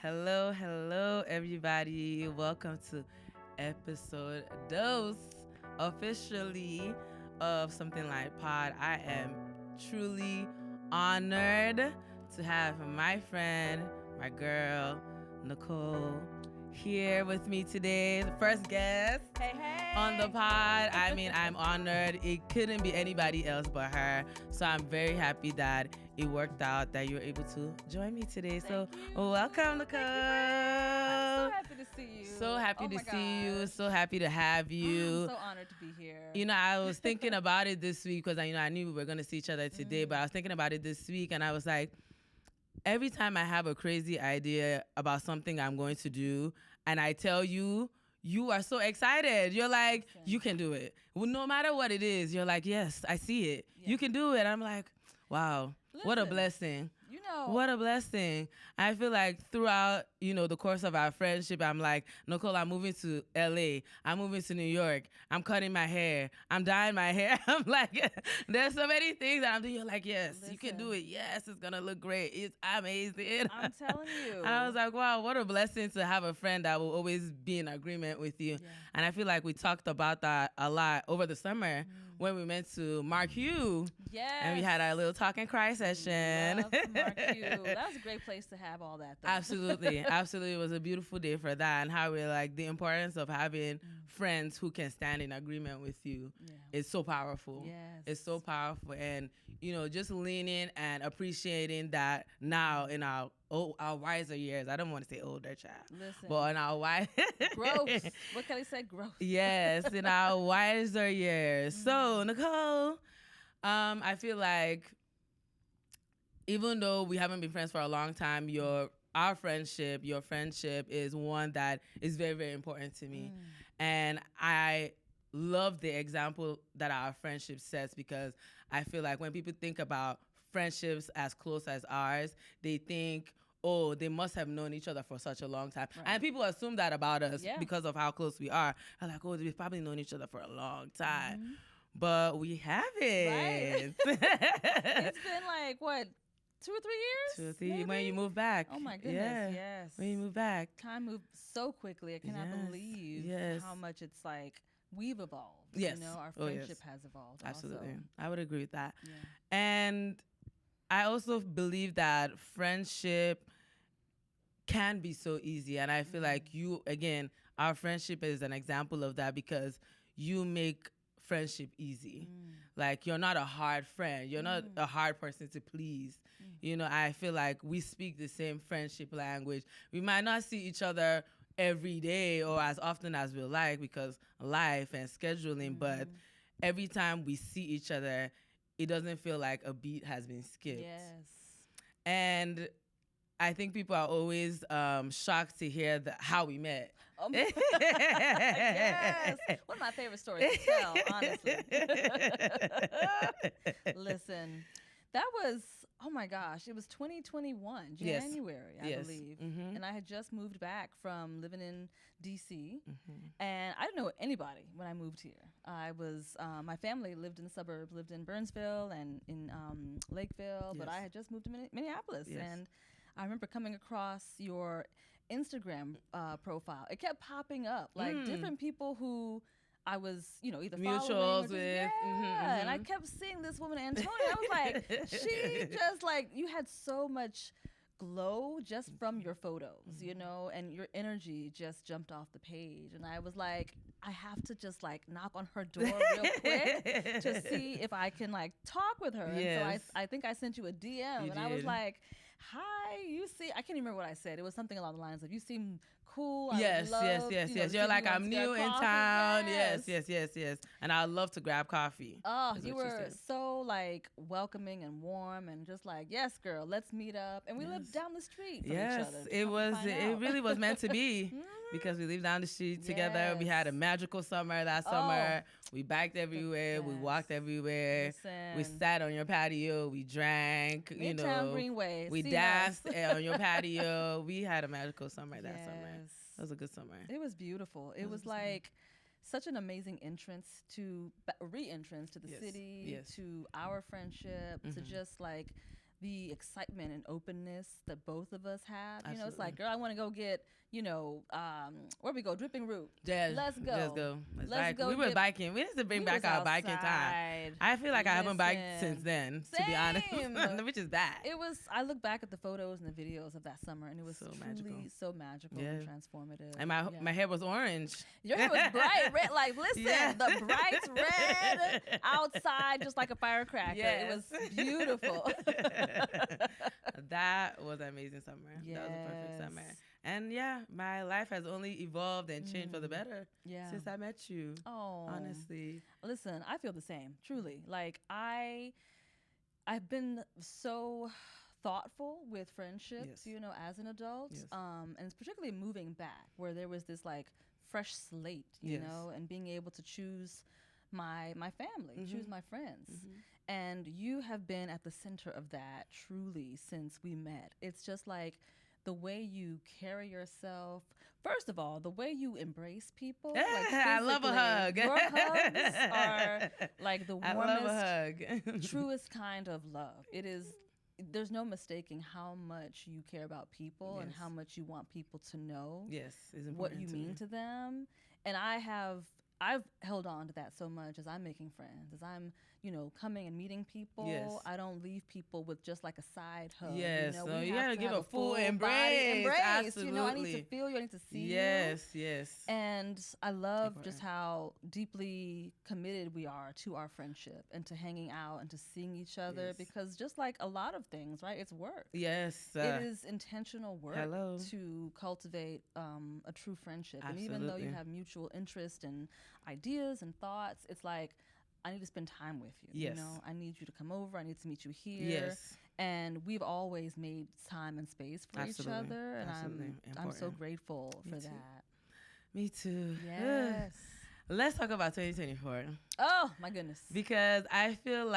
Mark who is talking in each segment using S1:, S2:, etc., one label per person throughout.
S1: Hello, everybody. Welcome to episode dose, officially, of Something Lite Pod. I am truly honored to have my friend, my girl, Nicole, here with me today. The first guest on the pod. I mean, I'm honored. It couldn't be anybody else but her. So I'm very happy that it worked out that you were able to join me today. Welcome, Nicole.
S2: I'm so happy to see you.
S1: So happy to see you. So happy to have you.
S2: I'm so honored to be here.
S1: You know, I was thinking about it this week because I knew we were going to see each other today, but I was thinking about it this week and I was like, every time I have a crazy idea about something I'm going to do and I tell you, you are so excited. You're like, you can do it. Well, no matter what it is, you're like, yes, I see it. Yeah. You can do it. I'm like, wow, what a blessing.
S2: You know.
S1: What a blessing. I feel like throughout, the course of our friendship, I'm like, Nicole, I'm moving to LA. I'm moving to New York. I'm cutting my hair. I'm dyeing my hair. I'm like, there's so many things that I'm doing. You're like, yes, you can do it. Yes, it's going to look great. It's amazing.
S2: I'm telling you.
S1: And I was like, wow, what a blessing to have a friend that will always be in agreement with you. Yeah. And I feel like we talked about that a lot over the summer when we went to Mark Hugh.
S2: Yes.
S1: And we had our little talk and cry session.
S2: Love Mark Hugh. That was a great place to have all that, though.
S1: Absolutely. It was a beautiful day for that. And how we're like, the importance of having friends who can stand in agreement with you is so powerful.
S2: Yes.
S1: It's so powerful. And, just leaning and appreciating that now in our wiser years. I don't want to say older, child.
S2: Listen.
S1: But in our wise...
S2: Growth. What Kelly said? Growth.
S1: Yes, in our wiser years. So, Nicole, I feel like even though we haven't been friends for a long time, your friendship is one that is very, very important to me. And I love the example that our friendship sets because I feel like when people think about friendships as close as ours, they think, oh, they must have known each other for such a long time. Right. And people assume that about us because of how close we are. I'm like, oh, we've probably known each other for a long time. But we haven't.
S2: Right. It's been like, what, 2 or 3 years?
S1: 2 or 3 maybe? When you move back.
S2: Oh, my goodness, yes.
S1: When you move back.
S2: Time moved so quickly. I cannot believe how much it's like we've evolved.
S1: Yes.
S2: Our friendship has evolved.
S1: Absolutely.
S2: Also.
S1: I would agree with that.
S2: Yeah.
S1: And I also believe that friendship can be so easy. And I feel like our friendship is an example of that because you make friendship easy. Like, you're not a hard friend. You're not a hard person to please. I feel like we speak the same friendship language. We might not see each other every day or as often as we like because life and scheduling, but every time we see each other, it doesn't feel like a beat has been skipped.
S2: Yes.
S1: And I think people are always shocked to hear how we met.
S2: Yes. One of my favorite stories to tell, honestly. Listen, that was, oh my gosh, it was 2021, January, I believe. And I had just moved back from living in D.C. And I didn't know anybody when I moved here. I was, my family lived in the suburbs, lived in Burnsville and in Lakeville, but I had just moved to Minneapolis. And I remember coming across your Instagram profile. It kept popping up, like different people who I was, either
S1: mutuals with.
S2: And I kept seeing this woman, Antonia. I was like, she just like, you had so much glow just from your photos, and your energy just jumped off the page. And I was like, I have to just like knock on her door real quick to see if I can like talk with her.
S1: Yes.
S2: And so I think I sent you a DM I was like, hi, I can't even remember what I said. It was something along the lines of, you seem cool.
S1: Yes. You're like, I'm new in town. Yes. And I love to grab coffee.
S2: Oh, you were so like welcoming and warm and just like, yes, girl, let's meet up. And we lived down the street from each other.
S1: It really was meant to be because we lived down the street together. We had a magical summer that summer. We biked everywhere. We walked everywhere.
S2: Listen.
S1: We sat on your patio. We drank.
S2: Midtown Greenway.
S1: We danced on your patio. We had a magical summer that summer. That was a good summer.
S2: It was beautiful. It was like such an amazing re-entrance to the city, to our friendship, to just like the excitement and openness that both of us have.
S1: Absolutely.
S2: You know, it's like, girl, I want to go get, where we go, Dripping Root.
S1: Yes,
S2: let's go.
S1: Let's go.
S2: Let's go.
S1: We were biking. We need to bring back our biking time. I feel like I haven't biked since then, to be honest, which is bad.
S2: I look back at the photos and the videos of that summer, and it was so magical and transformative.
S1: And my hair was orange.
S2: Your hair was bright red. Like, listen, the bright red outside, just like a firecracker. Yes. It was beautiful.
S1: That was an amazing summer. Yes. That was a perfect summer. And my life has only evolved and changed for the better since I met you. Oh, honestly.
S2: Listen, I feel the same, truly. Like, I've been so thoughtful with friendships, as an adult. Yes. And it's particularly moving back where there was this like fresh slate, you know, and being able to choose my family, choose my friends. And you have been at the center of that truly since we met. It's just like the way you carry yourself. First of all, the way you embrace people. Like,
S1: I love a hug.
S2: Your hugs are like the warmest, truest kind of love. It is. There's no mistaking how much you care about people and how much you want people to know what you mean to them. And I've held on to that so much as I'm making friends, as I'm, coming and meeting people. Yes. I don't leave people with just like a side hug.
S1: Yes, so you gotta give a full embrace. Absolutely.
S2: I need to feel you. I need to see you.
S1: Yes.
S2: And I love just how deeply committed we are to our friendship and to hanging out and to seeing each other because just like a lot of things, right? It's work.
S1: Yes.
S2: It is intentional work to cultivate a true friendship. Absolutely. And even though you have mutual interest and ideas and thoughts, it's like, I need to spend time with you. Yes. I need you to come over. I need to meet you here. Yes. And we've always made time and space for each other. And I'm so grateful for that.
S1: Me too.
S2: Yes.
S1: Let's talk about 2024.
S2: Oh, my goodness.
S1: Because I've been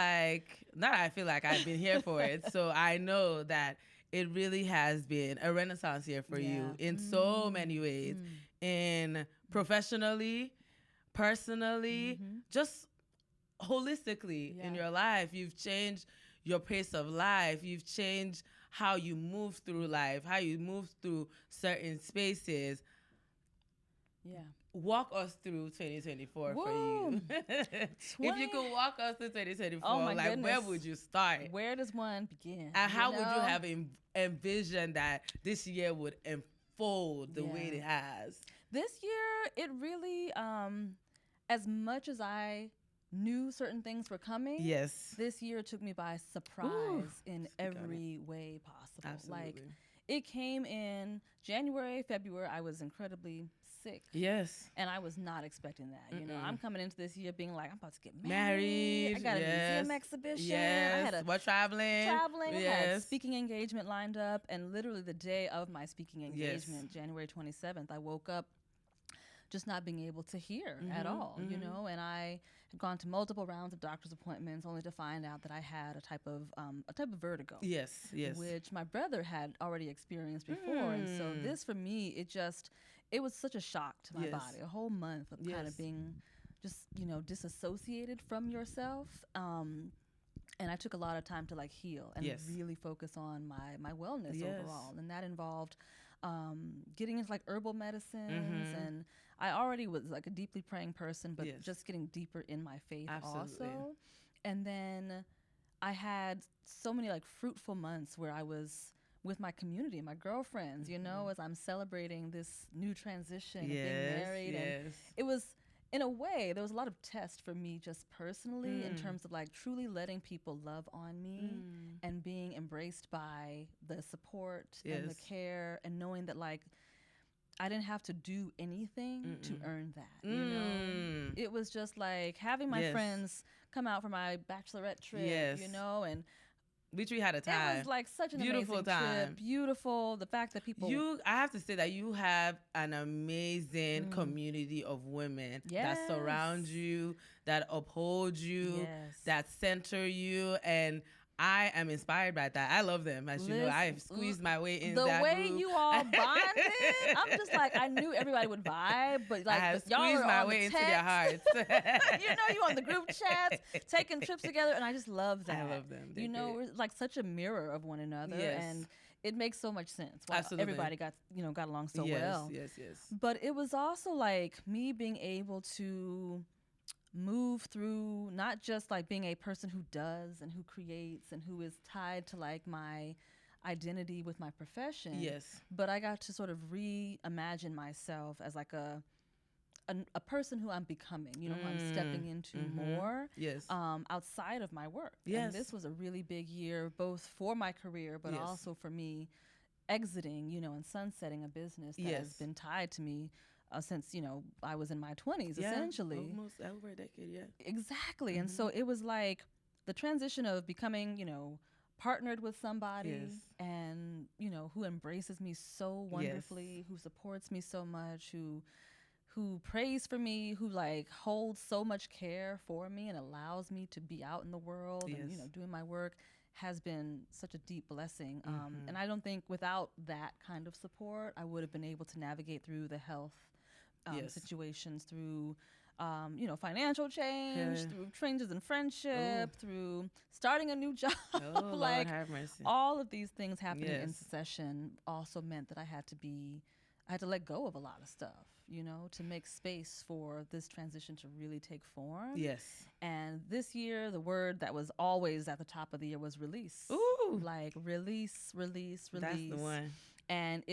S1: here for it. So I know that it really has been a renaissance year for you in so many ways. In professionally, personally, just holistically in your life. You've changed your pace of life. You've changed how you move through life, how you move through certain spaces.
S2: Yeah.
S1: Walk us through 2024 for you. If you could walk us through 2024,
S2: goodness.
S1: Where would you start?
S2: Where does one begin?
S1: And how would you have envisioned that this year would unfold the way it has?
S2: This year, it really, as much as I knew certain things were coming, this year took me by surprise in every way possible.
S1: Absolutely.
S2: Like, it came in January, February. I was incredibly sick.
S1: Yes.
S2: And I was not expecting that. I'm coming into this year being like, I'm about to get married. I got a museum exhibition.
S1: Yes. Traveling.
S2: I had a speaking engagement lined up. And literally the day of my speaking engagement, January 27th, I woke up just not being able to hear at all, and I had gone to multiple rounds of doctor's appointments only to find out that I had a type of vertigo.
S1: Yes.
S2: Which my brother had already experienced before. And so this, for me, it was such a shock to my body, a whhole month of kind of being just, disassociated from yourself. And I took a lot of time to like heal and really focus on my wellness overall. And that involved getting into like herbal medicines, and I already was like a deeply praying person, but just getting deeper in my faith also. And then I had so many like fruitful months where I was with my community, my girlfriends, as I'm celebrating this new transition of being married. And it was, in a way, there was a lot of test for me just personally in terms of like truly letting people love on me and being embraced by the support and the care, and knowing that like I didn't have to do anything to earn that. It was just like having my friends come out for my bachelorette trip, and
S1: we had a time.
S2: It was like such an amazing trip. Beautiful. The fact that people...
S1: I have to say that you have an amazing community of women that surround you, that uphold you, that center you. And I am inspired by that. I love them. As you know, I've squeezed my way in
S2: the
S1: that
S2: way
S1: group.
S2: you all bonded. I'm just like, I knew everybody would vibe, but like,
S1: I have
S2: y'all
S1: squeezed
S2: are
S1: my
S2: on
S1: way
S2: the
S1: into
S2: text.
S1: their hearts.
S2: You know, you on the group chats, taking trips together, and I just love that.
S1: I love them.
S2: You know, we're like such a mirror of one another, and it makes so much sense. Wow,
S1: absolutely.
S2: Everybody got along so well.
S1: Yes.
S2: But it was also like me being able to move through not just like being a person who does and who creates and who is tied to like my identity with my profession.
S1: Yes.
S2: But I got to sort of reimagine myself as like a person who I'm becoming, who I'm stepping into more outside of my work.
S1: Yes.
S2: And this was a really big year, both for my career, but also for me exiting, and sunsetting a business that has been tied to me since, I was in my 20s, essentially.
S1: Almost over a decade, yeah.
S2: Exactly. Mm-hmm. And so it was like the transition of becoming, partnered with somebody and, who embraces me so wonderfully, who supports me so much, who prays for me, who like holds so much care for me and allows me to be out in the world and, doing my work has been such a deep blessing. And I don't think without that kind of support, I would have been able to navigate through the health situations, through financial change, through changes in friendship, through starting a new job.
S1: Oh,
S2: like
S1: Lord have mercy.
S2: all of these things happening in succession also meant that I had to let go of a lot of stuff, to make space for this transition to really take form.
S1: Yes. And
S2: this year, the word that was always at the top of the year was release.
S1: Ooh.
S2: Like release.
S1: That's the one.
S2: And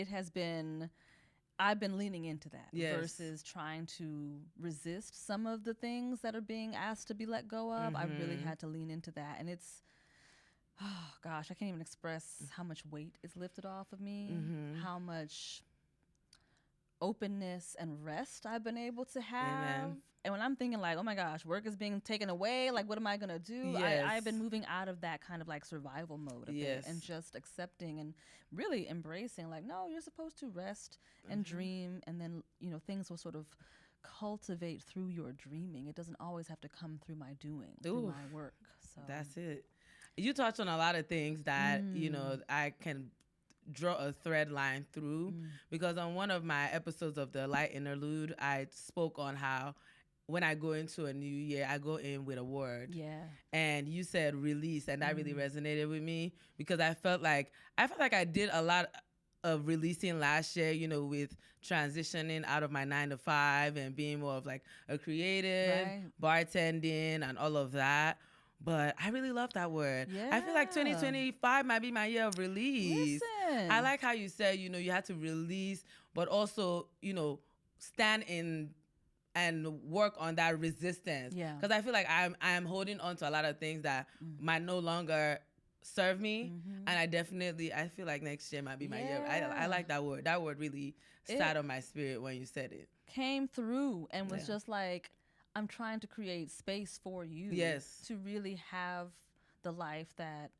S2: I've been leaning into that versus trying to resist some of the things that are being asked to be let go of.
S1: Mm-hmm.
S2: I really had to lean into that. And it's, oh gosh, I can't even express how much weight is lifted off of me, how much openness and rest I've been able to have.
S1: Amen.
S2: And when I'm thinking like, oh my gosh, work is being taken away, like what am I gonna do? I've been moving out of that kind of like survival mode a bit and just accepting and really embracing like, no, you're supposed to rest and dream, and then things will sort of cultivate through your dreaming. It doesn't always have to come through my doing, through my work. So
S1: that's it. You touched on a lot of things that I can draw a thread line through, because on one of my episodes of the Lite Interlude, I spoke on how when I go into a new year, I go in with a word.
S2: Yeah.
S1: And you said release, and that really resonated with me, because I felt like I did a lot of releasing last year, with transitioning out of my 9-to-5 and being more of like a creative, bartending and all of that. But I really love that word. Yeah. I feel like 2025 might be my year of release.
S2: Listen.
S1: I like how you said, you had to release, but also, stand in and work on that resistance.
S2: Yeah.
S1: Because I feel like I'm holding on to a lot of things that might no longer serve me. And I feel like next year might be my year. I like that word. That word really sat on my spirit when you said it.
S2: Came through and was just like, I'm trying to create space for you to really have the life that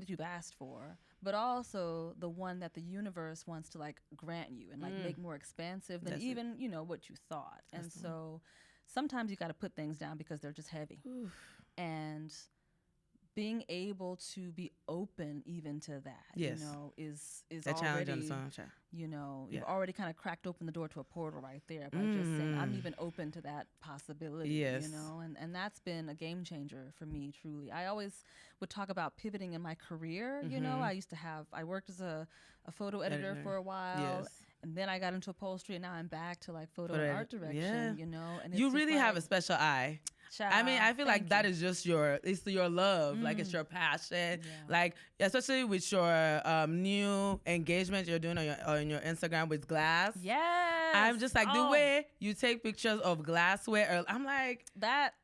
S2: you've asked for, but also the one that the universe wants to like grant you and like make more expansive than even what you thought. And so sometimes you got to put things down because they're just heavy. Oof. And being able to be open even to that, is
S1: a challenge
S2: already,
S1: on its own.
S2: You've already kind of cracked open the door to a portal right there by just saying, I'm even open to that possibility, and that's been a game changer for me, truly. I always would talk about pivoting in my career. I worked as a photo editor for a while. And then I got into upholstery, and now I'm back to like photo and art direction, And
S1: you really have a special eye.
S2: Child,
S1: I mean, I feel like that is just your love. Like it's your passion. Yeah. Like, especially with your new engagement you're doing on your Instagram with glass.
S2: Yes.
S1: I'm just like, the way you take pictures of glassware, I'm like,
S2: that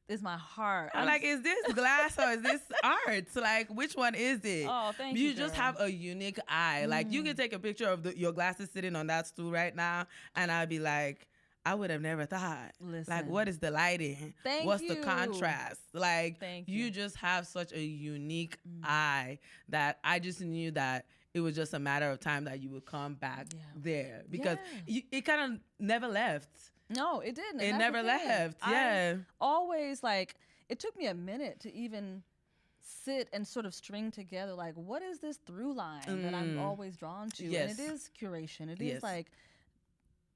S2: is my heart.
S1: I'm like, is this glass or is this art? Like, which one is it?
S2: Oh, thank you.
S1: You just have a unique eye. Like, you can take a picture of your glasses sitting on that stool right now, and I'd be like, I would have never thought.
S2: Listen.
S1: Like, what is the lighting? What's the contrast? Like, you just have such a unique eye that I just knew that it was just a matter of time that you would come back there, because it kind of never left.
S2: No, it didn't.
S1: It never left. Yeah.
S2: I always, like, it took me a minute to even sit and sort of string together, like, what is this through line that I'm always drawn to?
S1: Yes.
S2: And it is curation. It is like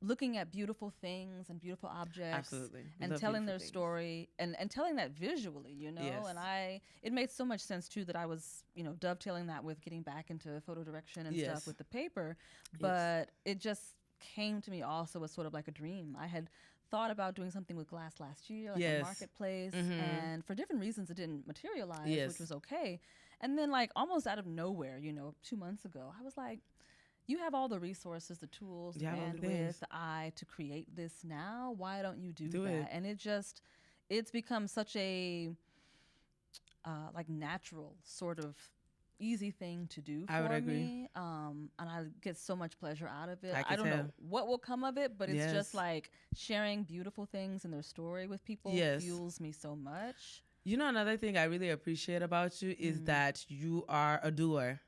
S2: looking at beautiful things and beautiful objects.
S1: Absolutely.
S2: And telling their story and telling that visually, you know.
S1: Yes.
S2: And it made so much sense too that I was, you know, dovetailing that with getting back into photo direction and stuff with the paper. But it just came to me also as sort of like a dream. I had thought about doing something with glass last year, like a marketplace, and for different reasons it didn't materialize, which was okay. And then like almost out of nowhere, you know, 2 months ago, I was like, you have all the resources, the tools, the bandwidth, the eye to create this now. Why don't you do that? And it's become such a like natural sort of easy thing to do for me. And I get so much pleasure out of it. I don't know what will come of it, but it's just like sharing beautiful things and their story with people fuels me so much.
S1: You know, another thing I really appreciate about you is that you are a doer.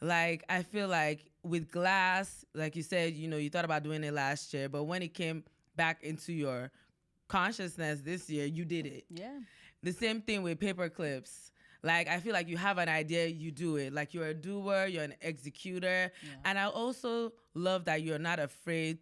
S1: Like, I feel like with glass, like you said, you know, you thought about doing it last year, but when it came back into your consciousness this year, you did it.
S2: Yeah.
S1: The same thing with paper clips. Like, I feel like you have an idea, you do it. Like, you're a doer, you're an executor. Yeah. And I also love that you're not afraid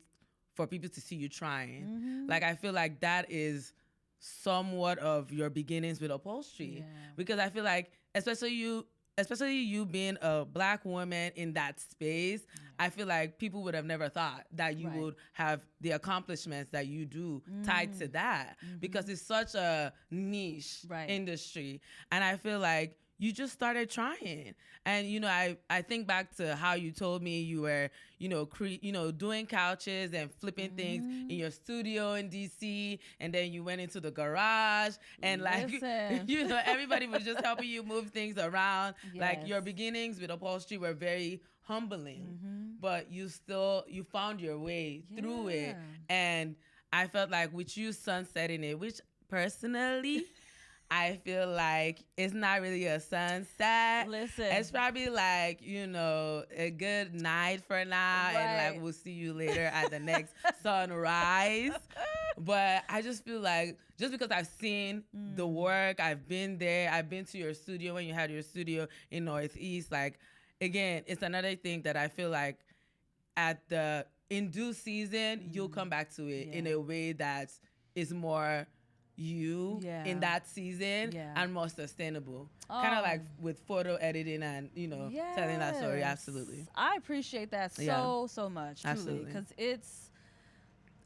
S1: for people to see you trying. Like, I feel like that is somewhat of your beginnings with upholstery. Because I feel like, especially you being a Black woman in that space, I feel like people would have never thought that you would have the accomplishments that you do tied to that, because it's such a niche industry. And I feel like you just started trying. And, you know, I think back to how you told me you were, you know, doing couches and flipping things in your studio in DC. And then you went into the garage and like, you know, everybody was just helping you move things around. Like, your beginnings with upholstery were very humbling, but you found your way through it. And I felt like with you sunsetting it, which personally, I feel like it's not really a sunset.
S2: Listen.
S1: It's probably like, you know, a good night for now. And like, we'll see you later at the next sunrise. But I just feel like, just because I've seen the work, I've been there, I've been to your studio when you had your studio in Northeast. Like, again, it's another thing that I feel like in due season, you'll come back to it in a way that is more you in that season and more sustainable. Kind of like with photo editing and, you know, telling that story. Absolutely.
S2: I appreciate that so much, truly, because it's,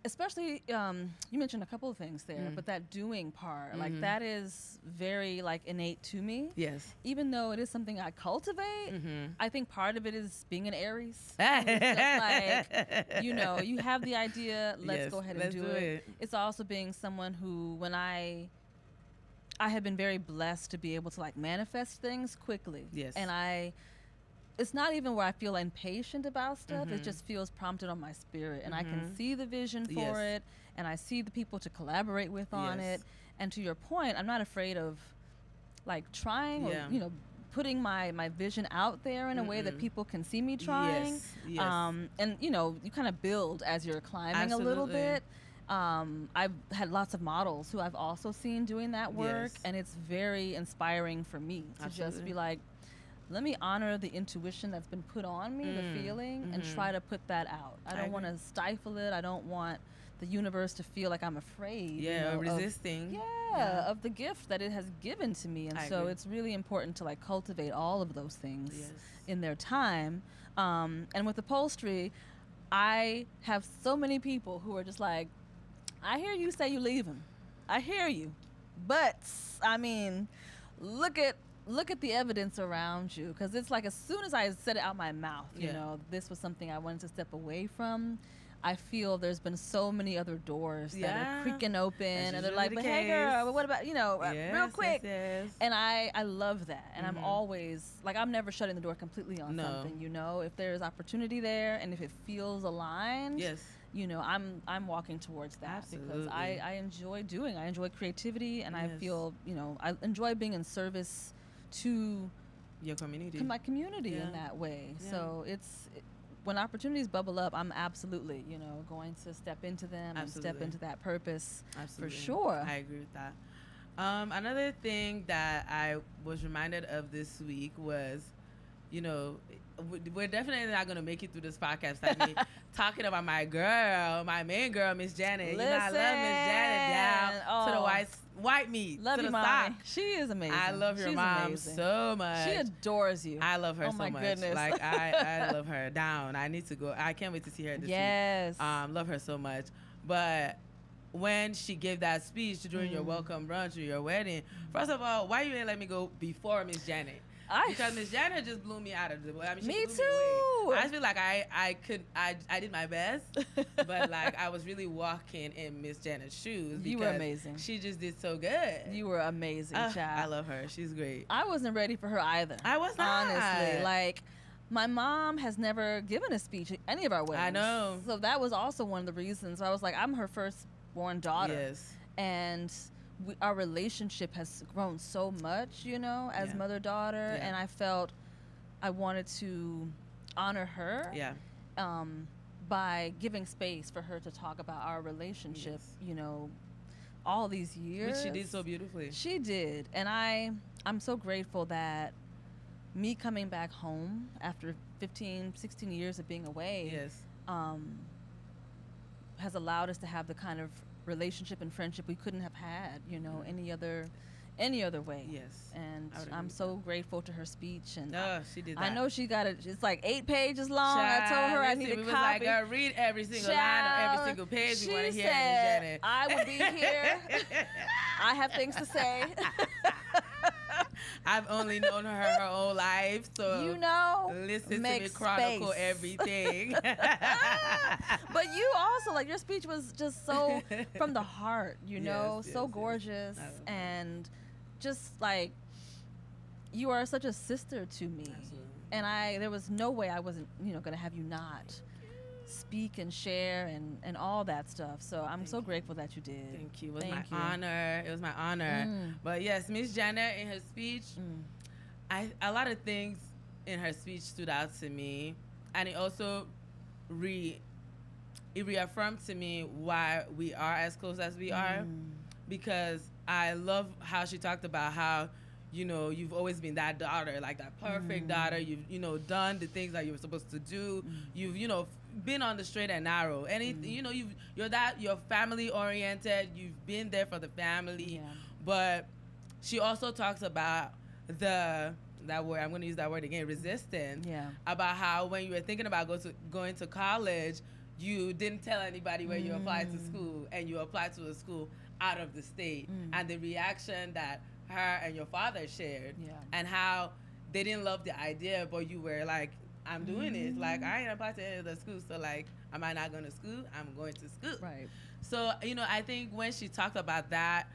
S2: especially, you mentioned a couple of things there, but that doing part, like that is very like innate to me.
S1: Yes.
S2: Even though it is something I cultivate, I think part of it is being an Aries. It's just like, you know, you have the idea, let's go ahead and do it. It's also being someone who, when I have been very blessed to be able to like manifest things quickly.
S1: Yes.
S2: And it's not even where I feel impatient about stuff. It just feels prompted on my spirit. And I can see the vision for it. And I see the people to collaborate with on it. And to your point, I'm not afraid of like trying or, you know, putting my vision out there in a way that people can see me trying. And, you know, you kind of build as you're climbing a little bit. I've had lots of models who I've also seen doing that work. And it's very inspiring for me to just be like, let me honor the intuition that's been put on me, the feeling, and try to put that out. I don't want to stifle it. I don't want the universe to feel like I'm afraid.
S1: Or resisting.
S2: Of the gift that it has given to me. And so it's really important to like cultivate all of those things in their time. And with upholstery, I have so many people who are just like, I hear you say you leaving. I hear you. But, I mean, look at the evidence around you, because it's like as soon as I said it out my mouth, you know, this was something I wanted to step away from. I feel there's been so many other doors that are creaking open, and they're like, but hey girl, but what about, you know, real quick. And I love that. And I'm always, like, I'm never shutting the door completely on something, you know. If there's opportunity there and if it feels aligned, you know, I'm walking towards that. Because I enjoy creativity, and I feel, you know, I enjoy being in service to
S1: your community,
S2: to my community in that way. So when opportunities bubble up, I'm absolutely, you know, going to step into them and step into that purpose for sure.
S1: I agree with that. Another thing that I was reminded of this week was, you know, we're definitely not going to make it through this podcast without me talking about my girl, my main girl, Miss Janet.
S2: Listen.
S1: You know, I love Miss Janet down to the white meat.
S2: Love
S1: to
S2: you,
S1: the
S2: Mommy. She is amazing.
S1: I love your
S2: She's
S1: mom
S2: amazing.
S1: so much.
S2: She adores you.
S1: I love her so
S2: my
S1: much.
S2: Goodness.
S1: Like, I love her down. I need to go. I can't wait to see her this week. Love her so much. But when she gave that speech during your welcome brunch or your wedding, first of all, why you didn't let me go before Miss Janet? Because Miss Janet just blew me out of the way. I mean,
S2: me
S1: too.
S2: Me
S1: I feel like I did my best, but like I was really walking in Miss Janet's shoes.
S2: You were amazing.
S1: She just did so good.
S2: You were amazing, child.
S1: I love her. She's great.
S2: I wasn't ready for her either.
S1: I was not.
S2: Honestly, like my mom has never given a speech at any of our weddings.
S1: I know.
S2: So that was also one of the reasons. I was like, I'm her firstborn daughter.
S1: Yes.
S2: And our relationship has grown so much, you know, as mother-daughter, and I felt I wanted to honor her by giving space for her to talk about our relationship, you know, all these years.
S1: Which she did so beautifully.
S2: She did, and I'm so grateful that me coming back home after 15, 16 years of being away has allowed us to have the kind of relationship and friendship we couldn't have had, you know, any other way.
S1: Yes.
S2: And I'm so grateful to her speech. And
S1: she did that.
S2: I know she got it. It's like 8 pages long. I told her I need a copy.
S1: We was like, girl, read every single line of every single page. We want to hear Miss Janet.
S2: I will be here. I have things to say.
S1: I've only known her whole life, so
S2: you know,
S1: listen to me chronicle everything.
S2: But you also, like, your speech was just so from the heart, you know, so gorgeous, and just like you are such a sister to me.
S1: Absolutely.
S2: And there was no way I wasn't, you know, gonna have you not speak and share and all that stuff. So I'm so grateful that you did.
S1: Thank you. It was my honor. It was my honor. But yes, Miss Janet in her speech, a lot of things in her speech stood out to me, and it also reaffirmed to me why we are as close as we are, because I love how she talked about how, you know, you've always been that daughter, like that perfect daughter. You've, you know, done the things that you were supposed to do. You've, you know, been on the straight and narrow. You know, you're family oriented. You've been there for the family. But she also talks about that word, I'm going to use that word again, resistance. About how when you were thinking about going to college, you didn't tell anybody where you applied to school, and you applied to a school out of the state, and the reaction that her and your father shared, and how they didn't love the idea, but you were like, I'm doing it. Like, I ain't applied to any of the schools, so like, am I not going to school? I'm going to school.
S2: Right.
S1: So, you know, I think when she talked about that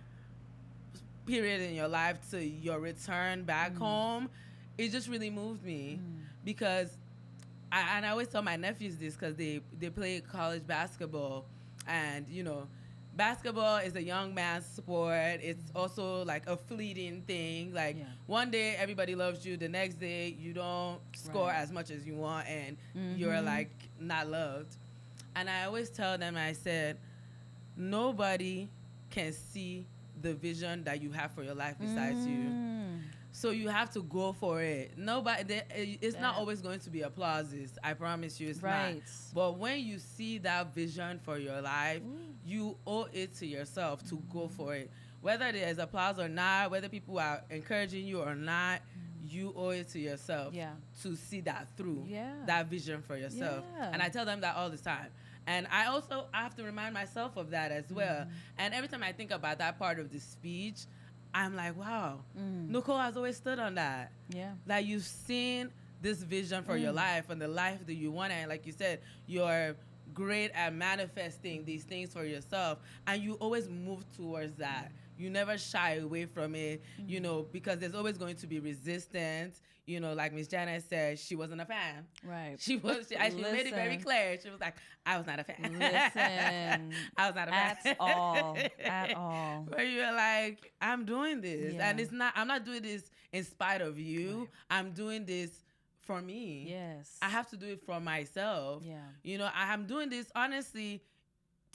S1: period in your life to your return back home, it just really moved me, because I always tell my nephews this, because they play college basketball, and, you know, basketball is a young man's sport. It's also like a fleeting thing. Like one day everybody loves you, the next day you don't score as much as you want, and you're like not loved. And I always tell them, I said, nobody can see the vision that you have for your life besides you. So you have to go for it. It's not always going to be applauses. I promise you, it's not. But when you see that vision for your life, you owe it to yourself to go for it. Whether there's applause or not, whether people are encouraging you or not, you owe it to yourself to see that through, that vision for yourself. And I tell them that all the time. And I have to remind myself of that as well. And every time I think about that part of the speech, I'm like, wow, Nicole has always stood on that. Like, you've seen this vision for your life and the life that you want. And like you said, you're great at manifesting these things for yourself. And you always move towards that. You never shy away from it, you know, because there's always going to be resistance. You know, like Miss Janet said, she wasn't a fan.
S2: She
S1: made it very clear. She was like, I was not a fan. I was not a fan.
S2: At all.
S1: Where you're like, I'm doing this. And I'm not doing this in spite of you. I'm doing this for me. I have to do it for myself. You know, I'm doing this, honestly,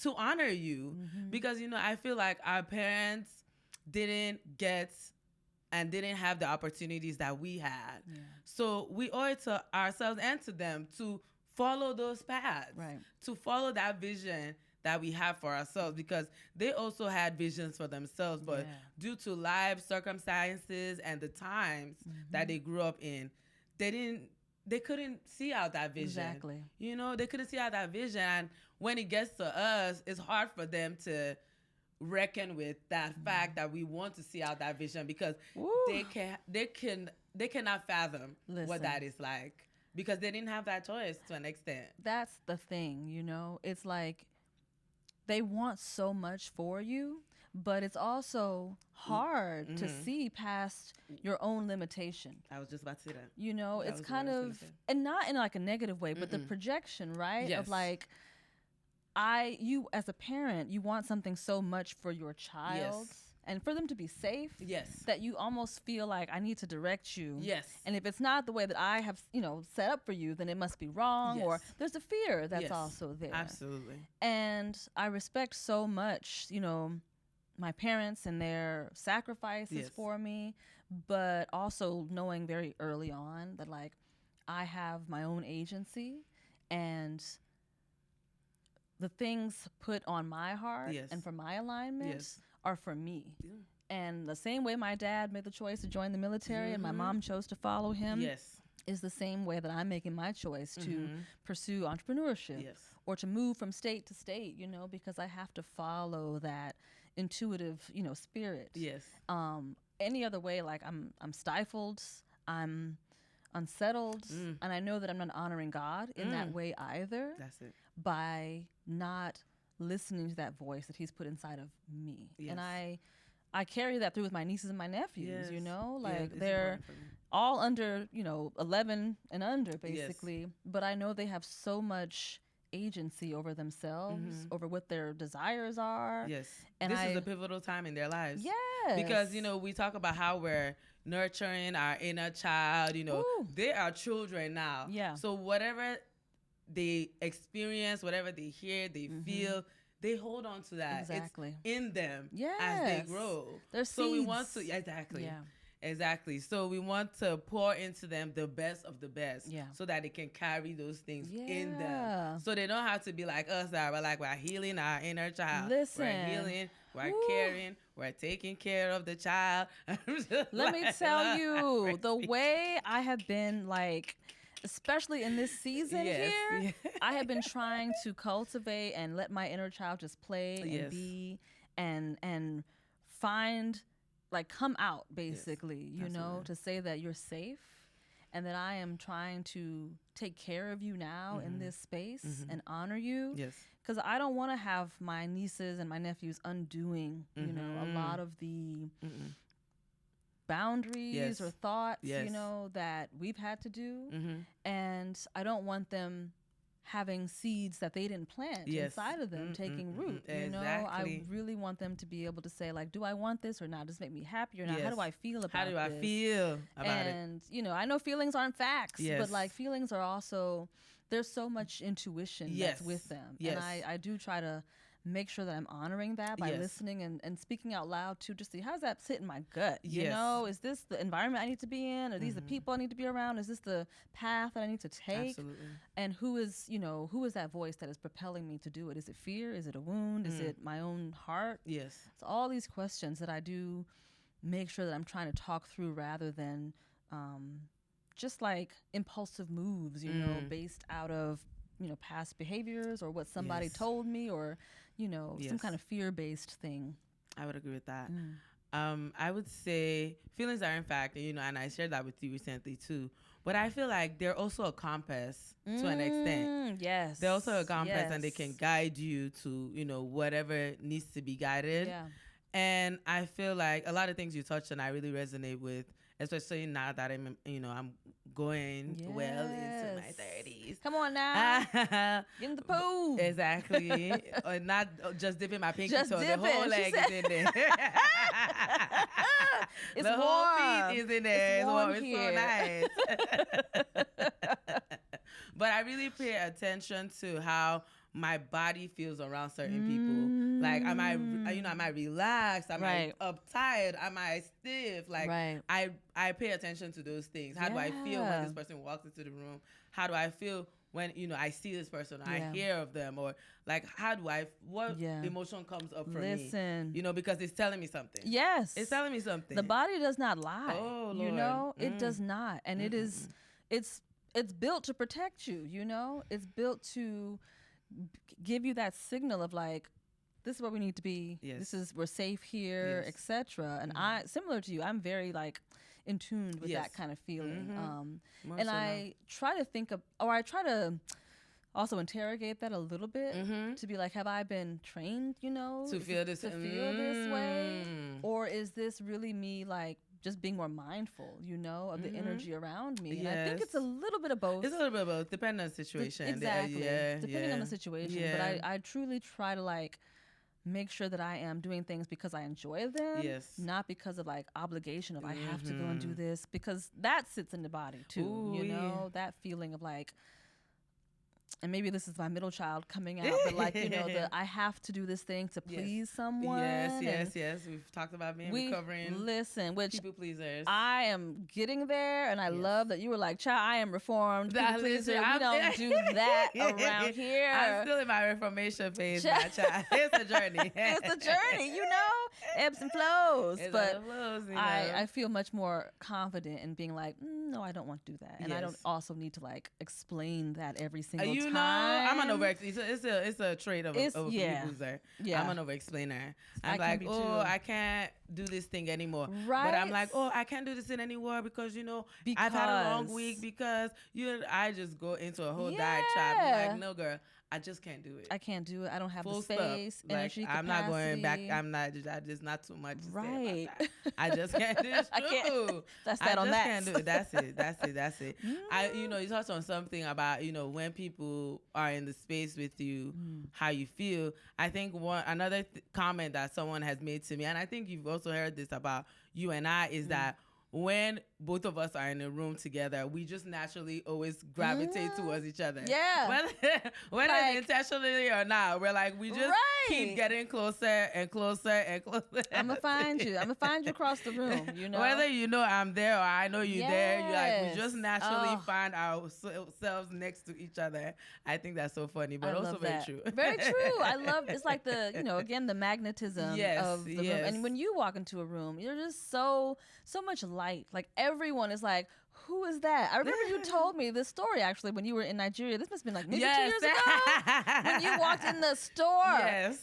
S1: to honor you. Because, you know, I feel like our parents didn't get and didn't have the opportunities that we had.
S2: Yeah.
S1: So we owe it to ourselves and to them to follow those paths,
S2: right.
S1: to follow that vision that we have for ourselves, because they also had visions for themselves, but due to life circumstances and the times that they grew up in, they couldn't see out that vision.
S2: Exactly.
S1: You know, they couldn't see out that vision. And when it gets to us, it's hard for them to reckon with that fact that we want to see out that vision, because they cannot fathom what that is like, because they didn't have that choice to an extent.
S2: That's the thing, you know. It's like they want so much for you, but it's also hard to see past your own limitation.
S1: I was just about to say that.
S2: You know, it's kind of, and not in like a negative way, but the projection, right?
S1: Yes.
S2: Of like, you as a parent, you want something so much for your child.
S1: Yes.
S2: And for them to be safe,
S1: yes,
S2: that you almost feel like I need to direct you.
S1: Yes.
S2: And if it's not the way that I have, set up for you, then it must be wrong.
S1: Yes.
S2: Or there's a fear that's also there.
S1: Absolutely.
S2: And I respect so much, my parents and their sacrifices for me, but also knowing very early on that like I have my own agency, and the things put on my heart and for my alignment are for me. Yeah. And the same way my dad made the choice to join the military and my mom chose to follow him is the same way that I'm making my choice to pursue entrepreneurship or to move from state to state, because I have to follow that intuitive, spirit.
S1: Yes.
S2: Any other way, like I'm stifled, I'm unsettled, and I know that I'm not honoring God in that way either.
S1: That's it.
S2: By not listening to that voice that he's put inside of me. Yes. And I carry that through with my nieces and my nephews, like they're all under, 11 and under basically, but I know they have so much agency over themselves, over what their desires are.
S1: Yes. And this is a pivotal time in their lives.
S2: Yes.
S1: Because, we talk about how we're nurturing our inner child, they are children now.
S2: Yeah.
S1: So whatever they experience, whatever they hear, they feel, they hold on to that.
S2: Exactly.
S1: It's in them as they grow.
S2: They're
S1: so
S2: seeds.
S1: We want to, exactly. So we want to pour into them the best of the best, so that they can carry those things in them. So they don't have to be like us, that we're healing our inner child.
S2: Listen,
S1: we're healing, we're caring, we're taking care of the child.
S2: Let me tell you, the way I have been like, especially in this season here, I have been trying to cultivate and let my inner child just play and be and find, like, come out basically, to say that you're safe and that I am trying to take care of you now in this space and honor you.
S1: Yes.
S2: Because I don't want to have my nieces and my nephews undoing, a lot of the boundaries or thoughts, that we've had to do. And I don't want them having seeds that they didn't plant inside of them taking root. I really want them to be able to say, like, do I want this or not? Does it make me happy or not? How do I feel about it?
S1: How do I feel about it?
S2: And, I know feelings aren't facts, but like feelings are also, there's so much intuition that's with them. And I do try to make sure that I'm honoring that by listening and speaking out loud to just see, how does that sit in my gut? Is this the environment I need to be in? Are these the people I need to be around? Is this the path that I need to take?
S1: Absolutely.
S2: And who is that voice that is propelling me to do it? Is it fear? Is it a wound? Is it my own heart?
S1: Yes.
S2: It's all these questions that I do make sure that I'm trying to talk through rather than just like impulsive moves, based out of past behaviors or what somebody told me or, some kind of fear-based thing.
S1: I would agree with that. I would say feelings are in fact, and I shared that with you recently too, but I feel like they're also a compass to an extent.
S2: Yes.
S1: They're also a compass and they can guide you to, whatever needs to be guided.
S2: Yeah.
S1: And I feel like a lot of things you touched on I really resonate with, especially now that I'm going well into my 30s.
S2: Come on now. Get in the pool.
S1: Exactly. Not just dipping my pinky
S2: just
S1: toe. The whole leg is in there.
S2: It's
S1: the
S2: warm.
S1: whole feet is in there.
S2: It's warm
S1: here. It's so nice. But I really pay attention to how my body feels around certain people. Like, am I relaxed? Am I uptight? Am I stiff? Like, I pay attention to those things. How do I feel when this person walks into the room? How do I feel when, I see this person, I hear of them, or like, what emotion comes up for me? Because it's telling me something.
S2: Yes.
S1: It's telling me something.
S2: The body does not lie.
S1: Oh, Lord.
S2: It does not. And it is, it's built to protect you, It's built to give you that signal of like, this is where we need to be. Yes. We're safe here, etc. And I, similar to you, I'm very like in tune with that kind of feeling. And I try to think of, or I try to also interrogate that a little bit to be like, have I been trained,
S1: to feel this
S2: way? Or is this really me like just being more mindful, of the energy around me? And I think it's a little bit of both.
S1: It's a little bit of both, depending on the situation.
S2: Exactly. Depending on the situation. But I truly try to like make sure that I am doing things because I enjoy them, not because of like obligation of I have to go and do this, because that sits in the body too. That feeling of like, and maybe this is my middle child coming out, but like, I have to do this thing to please someone.
S1: Yes. We've talked about being recovering.
S2: Listen, which
S1: people pleasers.
S2: I am getting there, and I love that you were like, child, I am reformed. People pleaser. We don't do that around here.
S1: I'm still in my reformation phase, my child. It's a journey.
S2: It's a journey, ebbs and flows. But I feel much more confident in being like, no, I don't want to do that. And I don't also need to like explain that every single time.
S1: I'm an it's a trait of a people pleaser. I'm an over-explainer. I'm like, I can't do this thing anymore. Right. But I'm like, I can't do this thing anymore because, I've had a long week because I just go into a whole diatribe. I'm like, no, girl, I just can't do it.
S2: I can't do it. I don't have the space, energy,
S1: I'm not going back. I just not too much to say about that. I just can't do it. I can't.
S2: That's that on that.
S1: I just can't do it. That's it. You touched on something about, when people are in the space with you, how you feel. I think another comment that someone has made to me, and I think you've also heard this about you and I, is that when both of us are in a room together, we just naturally always gravitate towards each other.
S2: Yeah.
S1: Whether it's intentionally or not, we're like, we just keep getting closer and closer and closer.
S2: I'm going to find you. I'm going to find you across the room,
S1: Whether I'm there or I know you're there, you're like, we just naturally find ourselves next to each other. I think that's so funny, but also very true.
S2: Very true. I love, it's like the, again, the magnetism of the room. And when you walk into a room, you're just so much light. Like everyone is like, who is that? I remember you told me this story actually when you were in Nigeria. This must have been like maybe 2 years ago when you walked in the store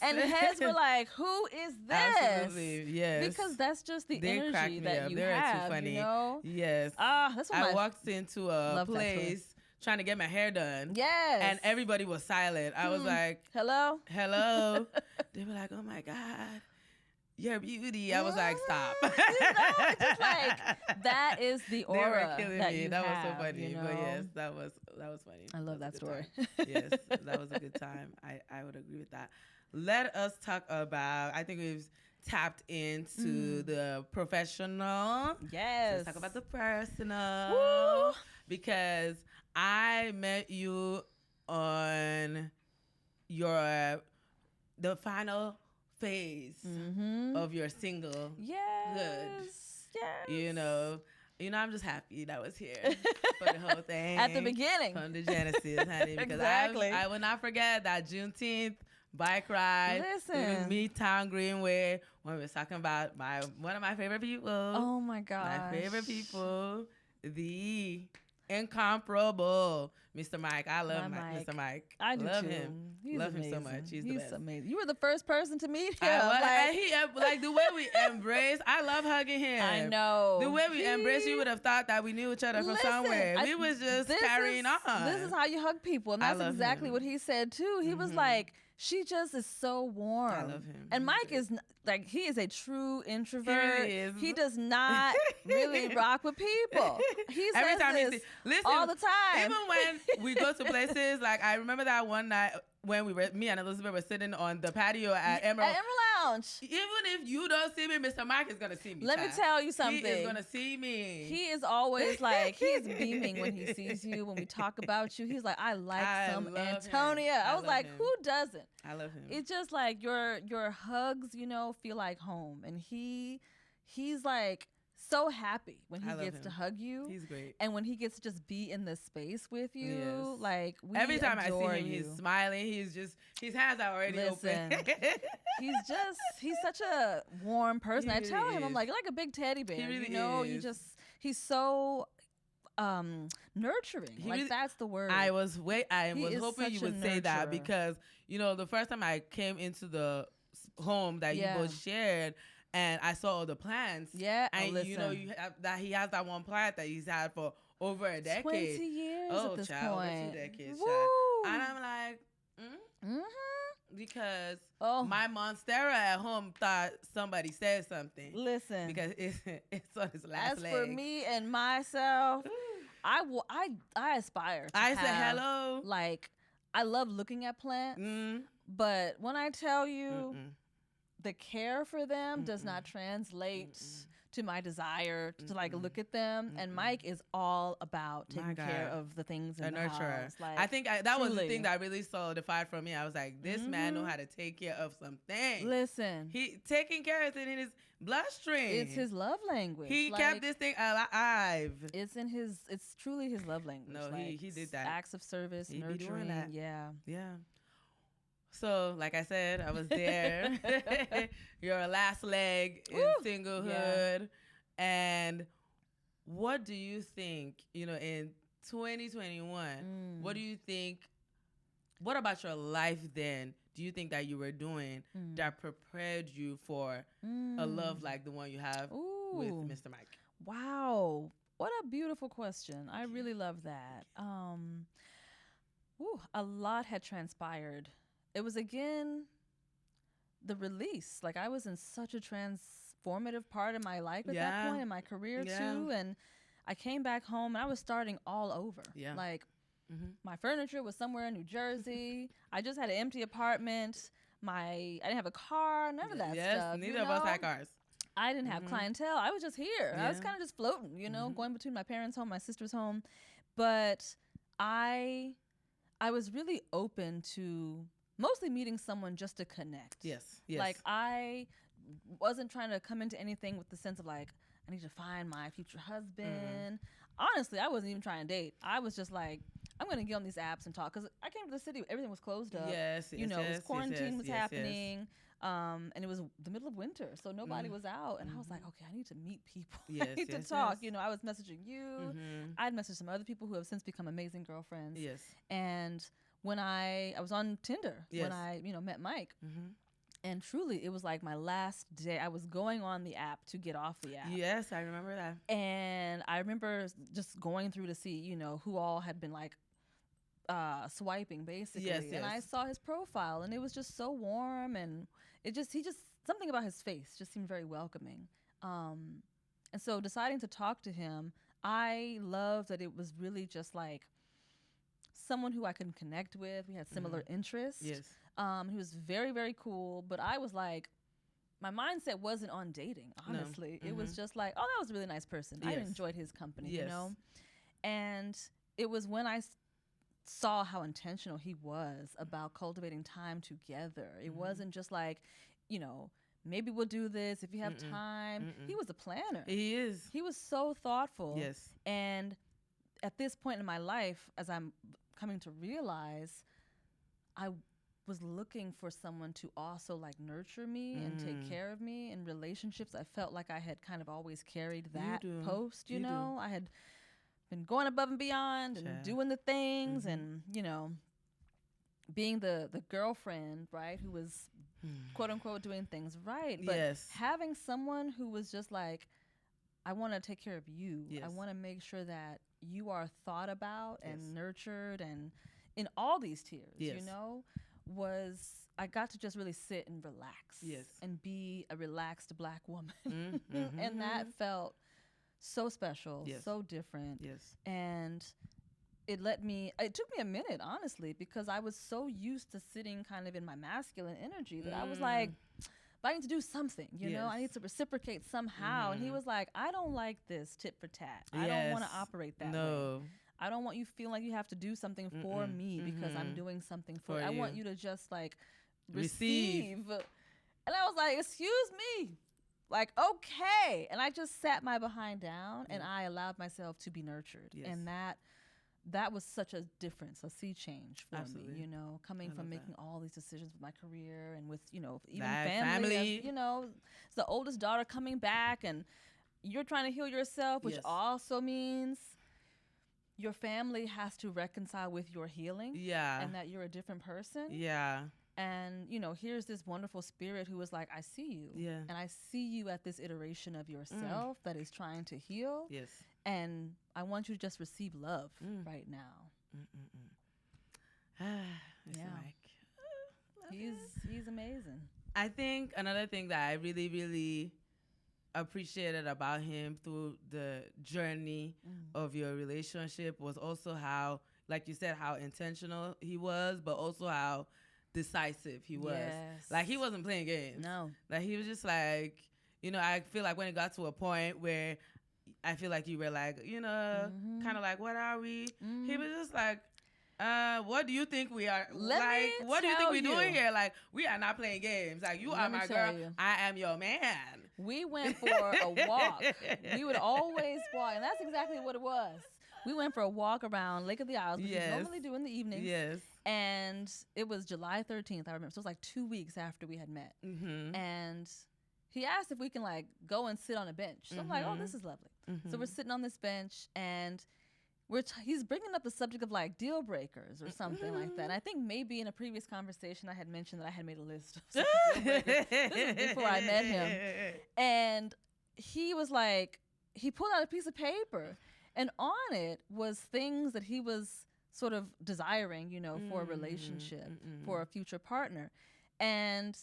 S2: and heads were like, who is this?
S1: Absolutely, yes.
S2: Because that's just the energy that you
S1: They're
S2: have,
S1: too funny.
S2: Yes.
S1: That's what I walked into a place trying to get my hair done. Yes. And everybody was silent. I was like,
S2: hello?
S1: They were like, oh my God, your beauty. I was like, stop.
S2: It's just like, that is the aura.
S1: They were killing me. That was so funny. But yes, that was funny.
S2: I love that story.
S1: Yes, that was a good time. I would agree with that. Let us talk about, I think we've tapped into the professional.
S2: Yes.
S1: Let's talk about the personal.
S2: Woo!
S1: Because I met you on the final phase of your single.
S2: Yes.
S1: I'm just happy that was here for the whole thing.
S2: At the beginning.
S1: From the Genesis, honey. Because
S2: exactly.
S1: I will not forget that Juneteenth bike ride.
S2: Listen.
S1: Midtown Greenway, when we were talking about one of my favorite people.
S2: Oh my gosh.
S1: My favorite people. The incomparable Mr. Mike. I love Mr. Mike.
S2: I do
S1: love
S2: too.
S1: him.
S2: He's
S1: love
S2: amazing.
S1: him so much. He's the best.
S2: Amazing. You were the first person to meet him.
S1: Like the way we embrace. I love hugging him.
S2: I know.
S1: The way we embrace, you would have thought that we knew each other from somewhere. We was just carrying on.
S2: This is how you hug people, and that's exactly what he said too. He was like, she just is so warm.
S1: I love him.
S2: And Mike is like, he is a true introvert.
S1: He really is.
S2: He does not really rock with people. He says this all the time.
S1: Even when we go to places, like I remember that one night when me and Elizabeth were sitting on the patio at Emerald
S2: Lounge.
S1: Even if you don't see me, Mr. Mike is gonna see me.
S2: Let me tell you something.
S1: He is gonna see me.
S2: He is always like, he's beaming when he sees you. When we talk about you, he's like, I some Antonia. I was like, who doesn't?
S1: I love him.
S2: It's just like your hugs, you know, feel like home, and he's like so happy when he gets to hug you.
S1: He's great.
S2: And when he gets to just be in this space with you,
S1: yes.
S2: like
S1: every time I see him, he's smiling. His hands are already open.
S2: he's such a warm person. I tell him, I'm like, you're like a big teddy bear.
S1: He really
S2: you know,
S1: is.
S2: He's so nurturing. That's the word.
S1: I was hoping you would say that, because you know, the first time I came into the home that you both shared, and I saw all the plants.
S2: Yeah.
S1: And you know, that he has that one plant that he's had for over a decade.
S2: 20 years at this point.
S1: Over 2 decades. And I'm like, because my Monstera at home thought somebody said something.
S2: Listen.
S1: Because it's on his last leg.
S2: As for me and myself, I aspire to
S1: I said hello.
S2: Like, I love looking at plants, but when I tell you, the care for them does not translate to my desire to like look at them. And Mike is all about taking care of the things in the
S1: nurturer.
S2: house. Like,
S1: I think that was the thing that really solidified for me. I was like, this man know how to take care of some things.
S2: Listen,
S1: he taking care of it in his bloodstream.
S2: It's his love language.
S1: He kept this thing alive.
S2: It's truly his love language.
S1: No, he did that.
S2: Acts of service,
S1: he
S2: nurturing.
S1: Be doing that.
S2: Yeah.
S1: So, like I said, I was there. Your last leg in singlehood. Yeah. And what do you think, you know, in 2021, what do you think, what about your life then do you think that you were doing that prepared you for a love like the one you have with Mr. Mike?
S2: Wow. What a beautiful question. I really love that. A lot had transpired. It was, again, the release. Like, I was in such a transformative part of my life at that point in my career, too. And I came back home, and I was starting all over.
S1: Yeah.
S2: Like, my furniture was somewhere in New Jersey. I just had an empty apartment. I didn't have a car, none of that stuff.
S1: Neither of us had cars.
S2: I didn't have clientele. I was just here. I was kind of just floating, you know, going between my parents' home, my sister's home. But I was really open to mostly meeting someone just to connect.
S1: Yes.
S2: Like, I wasn't trying to come into anything with the sense of like, I need to find my future husband. Honestly, I wasn't even trying to date. I was just like, I'm going to get on these apps and talk. Because I came to the city, everything was closed up. You know, quarantine was happening. And it was the middle of winter, so nobody was out. And I was like, okay, I need to meet people. I need to talk. You know, I was messaging you. I'd messaged some other people who have since become amazing girlfriends. And when I was on Tinder, when I, you know, met Mike. And truly, it was like my last day. I was going on the app to get off the app.
S1: Yes, I remember that.
S2: And I remember just going through to see, you know, who all had been like swiping, basically. And I saw his profile, and it was just so warm, and he just something about his face just seemed very welcoming. And so deciding to talk to him, I loved that it was really just like someone who I can connect with. We had similar interests. He was very, very cool, but I was like, my mindset wasn't on dating, honestly. It was just like, oh, that was a really nice person. I enjoyed his company, you know? And it was when I saw how intentional he was about cultivating time together. It wasn't just like, you know, maybe we'll do this if you have time. He was a planner.
S1: He is.
S2: He was so thoughtful. And at this point in my life, as I'm coming to realize, I was looking for someone to also like nurture me and take care of me in relationships. I felt like I had kind of always carried that post, you know. I had been going above and beyond and doing the things and, you know, being the girlfriend, right, who was quote unquote doing things right. But having someone who was just like, I want to take care of you. I want to make sure that you are thought about and nurtured, and in all these tiers, you know, I got to just really sit and relax and be a relaxed Black woman. And that felt so special, so different. And it took me a minute, honestly, because I was so used to sitting kind of in my masculine energy that I was like, but I need to do something, you know, I need to reciprocate somehow. And he was like, I don't like this tit for tat. I don't want to operate that way. I don't want you feeling like you have to do something for me because I'm doing something for you. I want you to just like receive. And I was like, excuse me. Like, okay. And I just sat my behind down and I allowed myself to be nurtured. And that was such a difference, a sea change for me, you know, coming from making all these decisions with my career and with, you know, even family. As, you know, it's the oldest daughter coming back and you're trying to heal yourself, which also means your family has to reconcile with your healing. And that you're a different person. And, you know, here's this wonderful spirit who was like, I see you. And I see you at this iteration of yourself that is trying to heal. And I want you to just receive love right now. He's amazing.
S1: I think another thing that I really, really appreciated about him through the journey of your relationship was also how, like you said, how intentional he was, but also how decisive he was. Like, he wasn't playing games. Like, he was just like, you know, I feel like when it got to a point where I feel like you were like, you know, kind of like, what are we? He was just like, what do you think we are? What do you think we're doing here? Like, we are not playing games. Like, you are my girl. I am your man.
S2: We went for a walk. We would always walk. And that's exactly what it was. We went for a walk around Lake of the Isles, which we normally do in the evenings. And it was July 13th, I remember. So it was like 2 weeks after we had met. And he asked if we can like go and sit on a bench. So I'm like, oh, this is lovely. So we're sitting on this bench and he's bringing up the subject of like deal breakers or something like that. And I think maybe in a previous conversation I had mentioned that I had made a list of some deal breakers. This was before I met him. And he was like, he pulled out a piece of paper and on it was things that he was sort of desiring, you know, for a relationship, for a future partner. And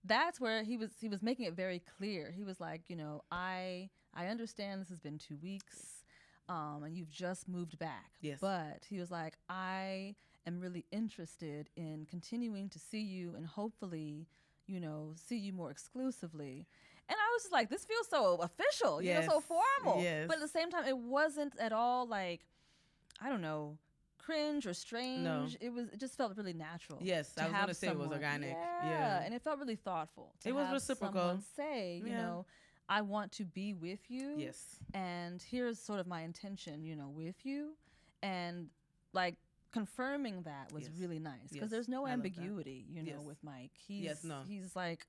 S2: that's where he was making it very clear. He was like, you know, I understand this has been 2 weeks, and you've just moved back. But he was like, I am really interested in continuing to see you and hopefully, you know, see you more exclusively. And I was just like, this feels so official, you know, so formal. But at the same time, it wasn't at all like, I don't know, cringe or strange. It just felt really natural.
S1: I was going to say it was organic.
S2: And it felt really thoughtful.
S1: It was reciprocal.
S2: Someone say, you know, I want to be with you. And here's sort of my intention, you know, with you. And like confirming that was really nice because there's no ambiguity, you know, with Mike. He's like,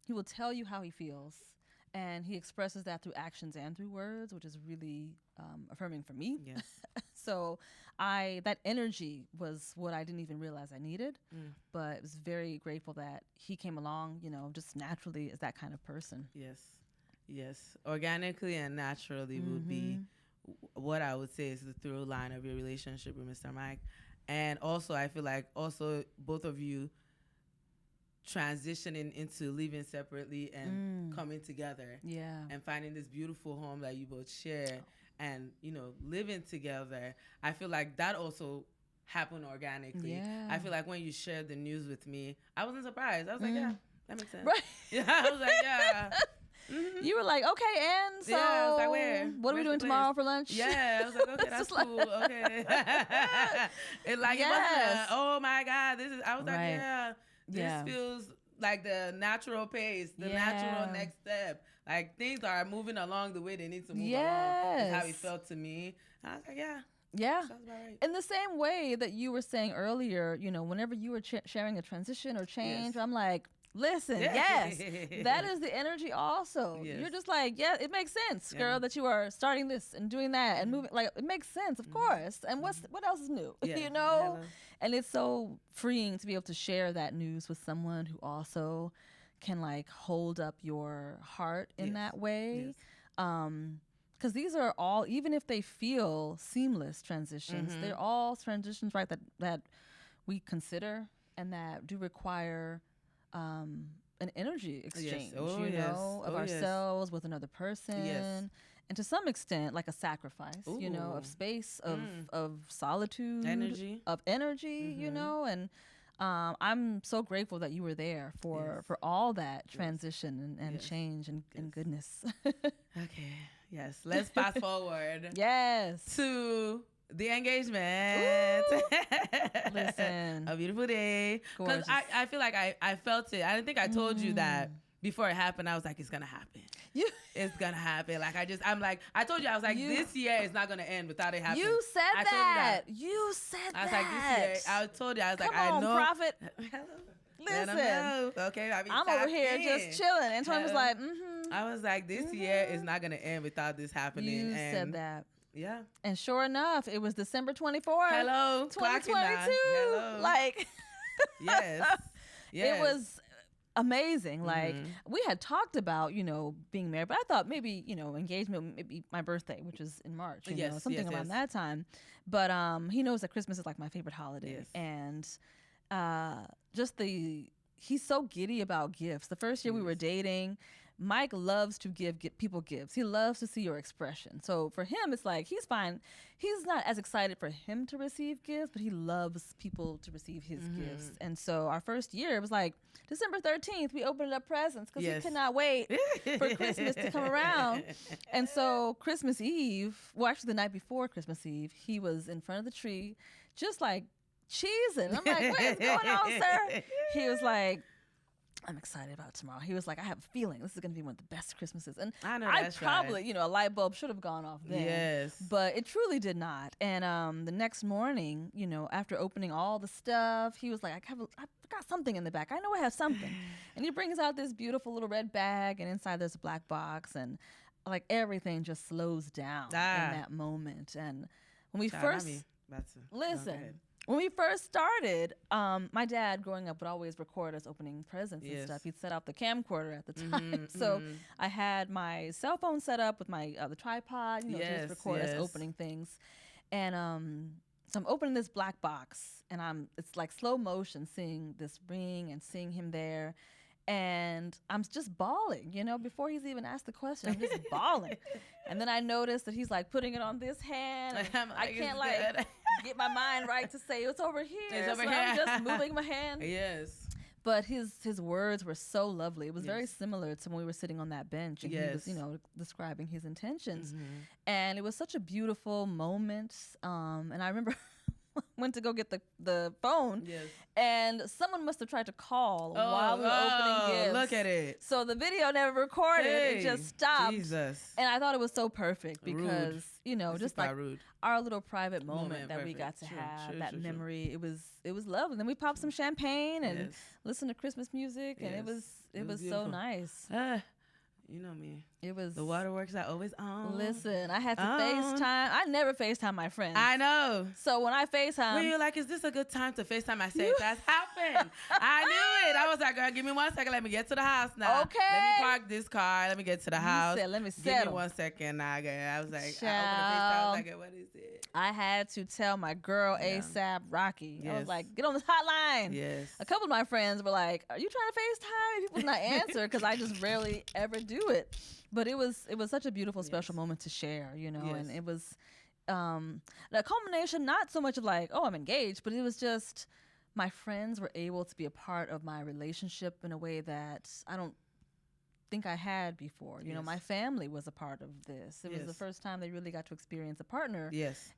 S2: he will tell you how he feels. And he expresses that through actions and through words, which is really affirming for me. So that energy was what I didn't even realize I needed, but I was very grateful that he came along, you know, just naturally as that kind of person.
S1: Organically and naturally would be what I would say is the through line of your relationship with Mr. Mike. And also, I feel like also both of you transitioning into living separately and coming together and finding this beautiful home that you both share and, you know, living together. I feel like that also happened organically. I feel like when you shared the news with me, I wasn't surprised. I was like, yeah, that makes sense. I was like,
S2: You were like, okay, and so
S1: I was like, where?
S2: What are we doing tomorrow for lunch?
S1: I was like, okay, that's cool. Okay. It wasn't oh my God, I was like, this feels like the natural pace, the natural next step. Like, things are moving along the way they need to move along. That's how it felt to me. And I was like, sounds about right.
S2: In the same way that you were saying earlier, you know, whenever you were sharing a transition or change, I'm like, listen, that is the energy also. You're just like, it makes sense, girl, that you are starting this and doing that and moving. Like, it makes sense, of course. And what else is new? You know? And it's so freeing to be able to share that news with someone who also can, like, hold up your heart in that way. Because these are all, even if they feel seamless transitions, they're all transitions, right, that we consider and that do require an energy exchange, of ourselves with another person. and to some extent like a sacrifice, you know, of space, of solitude, of energy, you know, and I'm so grateful that you were there for all that transition and change and goodness.
S1: Okay. Yes. Let's fast forward.
S2: Yes.
S1: To the engagement.
S2: Listen.
S1: A beautiful day. Because I feel like I felt it. I didn't think I told you that before it happened. I was like, it's going to happen. It's going to happen. Like, I told you, I was like, this year is not going to end without it happening.
S2: You said that. You said that.
S1: I was like, this year, I told you, I was like,
S2: I know. Prophet.
S1: Hello.
S2: Listen.
S1: Okay,
S2: I'm over here just chilling. Antoine was like,
S1: I was like, this year is not going to end without this happening.
S2: You said that.
S1: Yeah.
S2: And sure enough, it was December 24th.
S1: Hello.
S2: 2022.
S1: Hello.
S2: Like,
S1: yes.
S2: It was amazing. Like, we had talked about, you know, being married, but I thought maybe, you know, engagement, maybe my birthday, which is in March, you know, something around that time. But he knows that Christmas is like my favorite holiday. And he's so giddy about gifts. The first year we were dating, Mike loves to give people gifts. He loves to see your expression. So for him, it's like he's fine. He's not as excited for him to receive gifts, but he loves people to receive his gifts. And so our first year, it was like December 13th, we opened up presents because we could not wait for Christmas to come around. And so Christmas Eve, well, actually the night before Christmas Eve, he was in front of the tree, just like cheesing. I'm like, what is going on, sir? He was like, I'm excited about tomorrow. He was like, I have a feeling this is going to be one of the best Christmases. And I probably, you know, a light bulb should have gone off then.
S1: Yes.
S2: But it truly did not. And the next morning, you know, after opening all the stuff, he was like, I got something in the back. I know I have something. And he brings out this beautiful little red bag, and inside there's a black box. And like everything just slows down in that moment. And when we when we first started, my dad, growing up, would always record us opening presents and stuff. He'd set out the camcorder at the time. So I had my cell phone set up with my the tripod, you know, to just record us opening things. And so I'm opening this black box, and it's like slow motion, seeing this ring and seeing him there. And I'm just bawling, you know, before he's even asked the question, I'm just bawling. And then I noticed that he's like putting it on this hand. And I can't like get my mind right to say it's over here.
S1: It's over
S2: so
S1: here.
S2: I'm just moving my hand.
S1: Yes.
S2: But his words were so lovely. It was very similar to when we were sitting on that bench and he was, you know, describing his intentions. And it was such a beautiful moment. And I remember went to go get the phone, and someone must have tried to call while we were opening gifts.
S1: Look at it.
S2: So the video never recorded. It just stopped.
S1: Jesus.
S2: And I thought it was so perfect because, you know, just like our little private moment that we got to have, that memory. It was lovely. Then we popped some champagne and listened to Christmas music, and it was so nice.
S1: You know me.
S2: It was
S1: the waterworks are always on.
S2: Listen, I had to FaceTime. I never FaceTime my friends.
S1: I know.
S2: So when I FaceTime,
S1: when you're like, is this a good time to FaceTime? I said, that's happened. I knew it. I was like, girl, give me 1 second. Let me get to the house now.
S2: Okay.
S1: Let me park this car. Let me get to the house.
S2: Let me settle.
S1: Give me 1 second. Now, I was like, I opened the FaceTime. I was like, what is it?
S2: I had to tell my girl ASAP Rocky. I was like, get on this hotline.
S1: Yes.
S2: A couple of my friends were like, are you trying to FaceTime? And people not answer because I just rarely ever do it. But it was such a beautiful, special moment to share, you know, and it was the culmination, not so much of like, oh, I'm engaged, but it was just my friends were able to be a part of my relationship in a way that I don't think I had before. You know, my family was a part of this. It was the first time they really got to experience a partner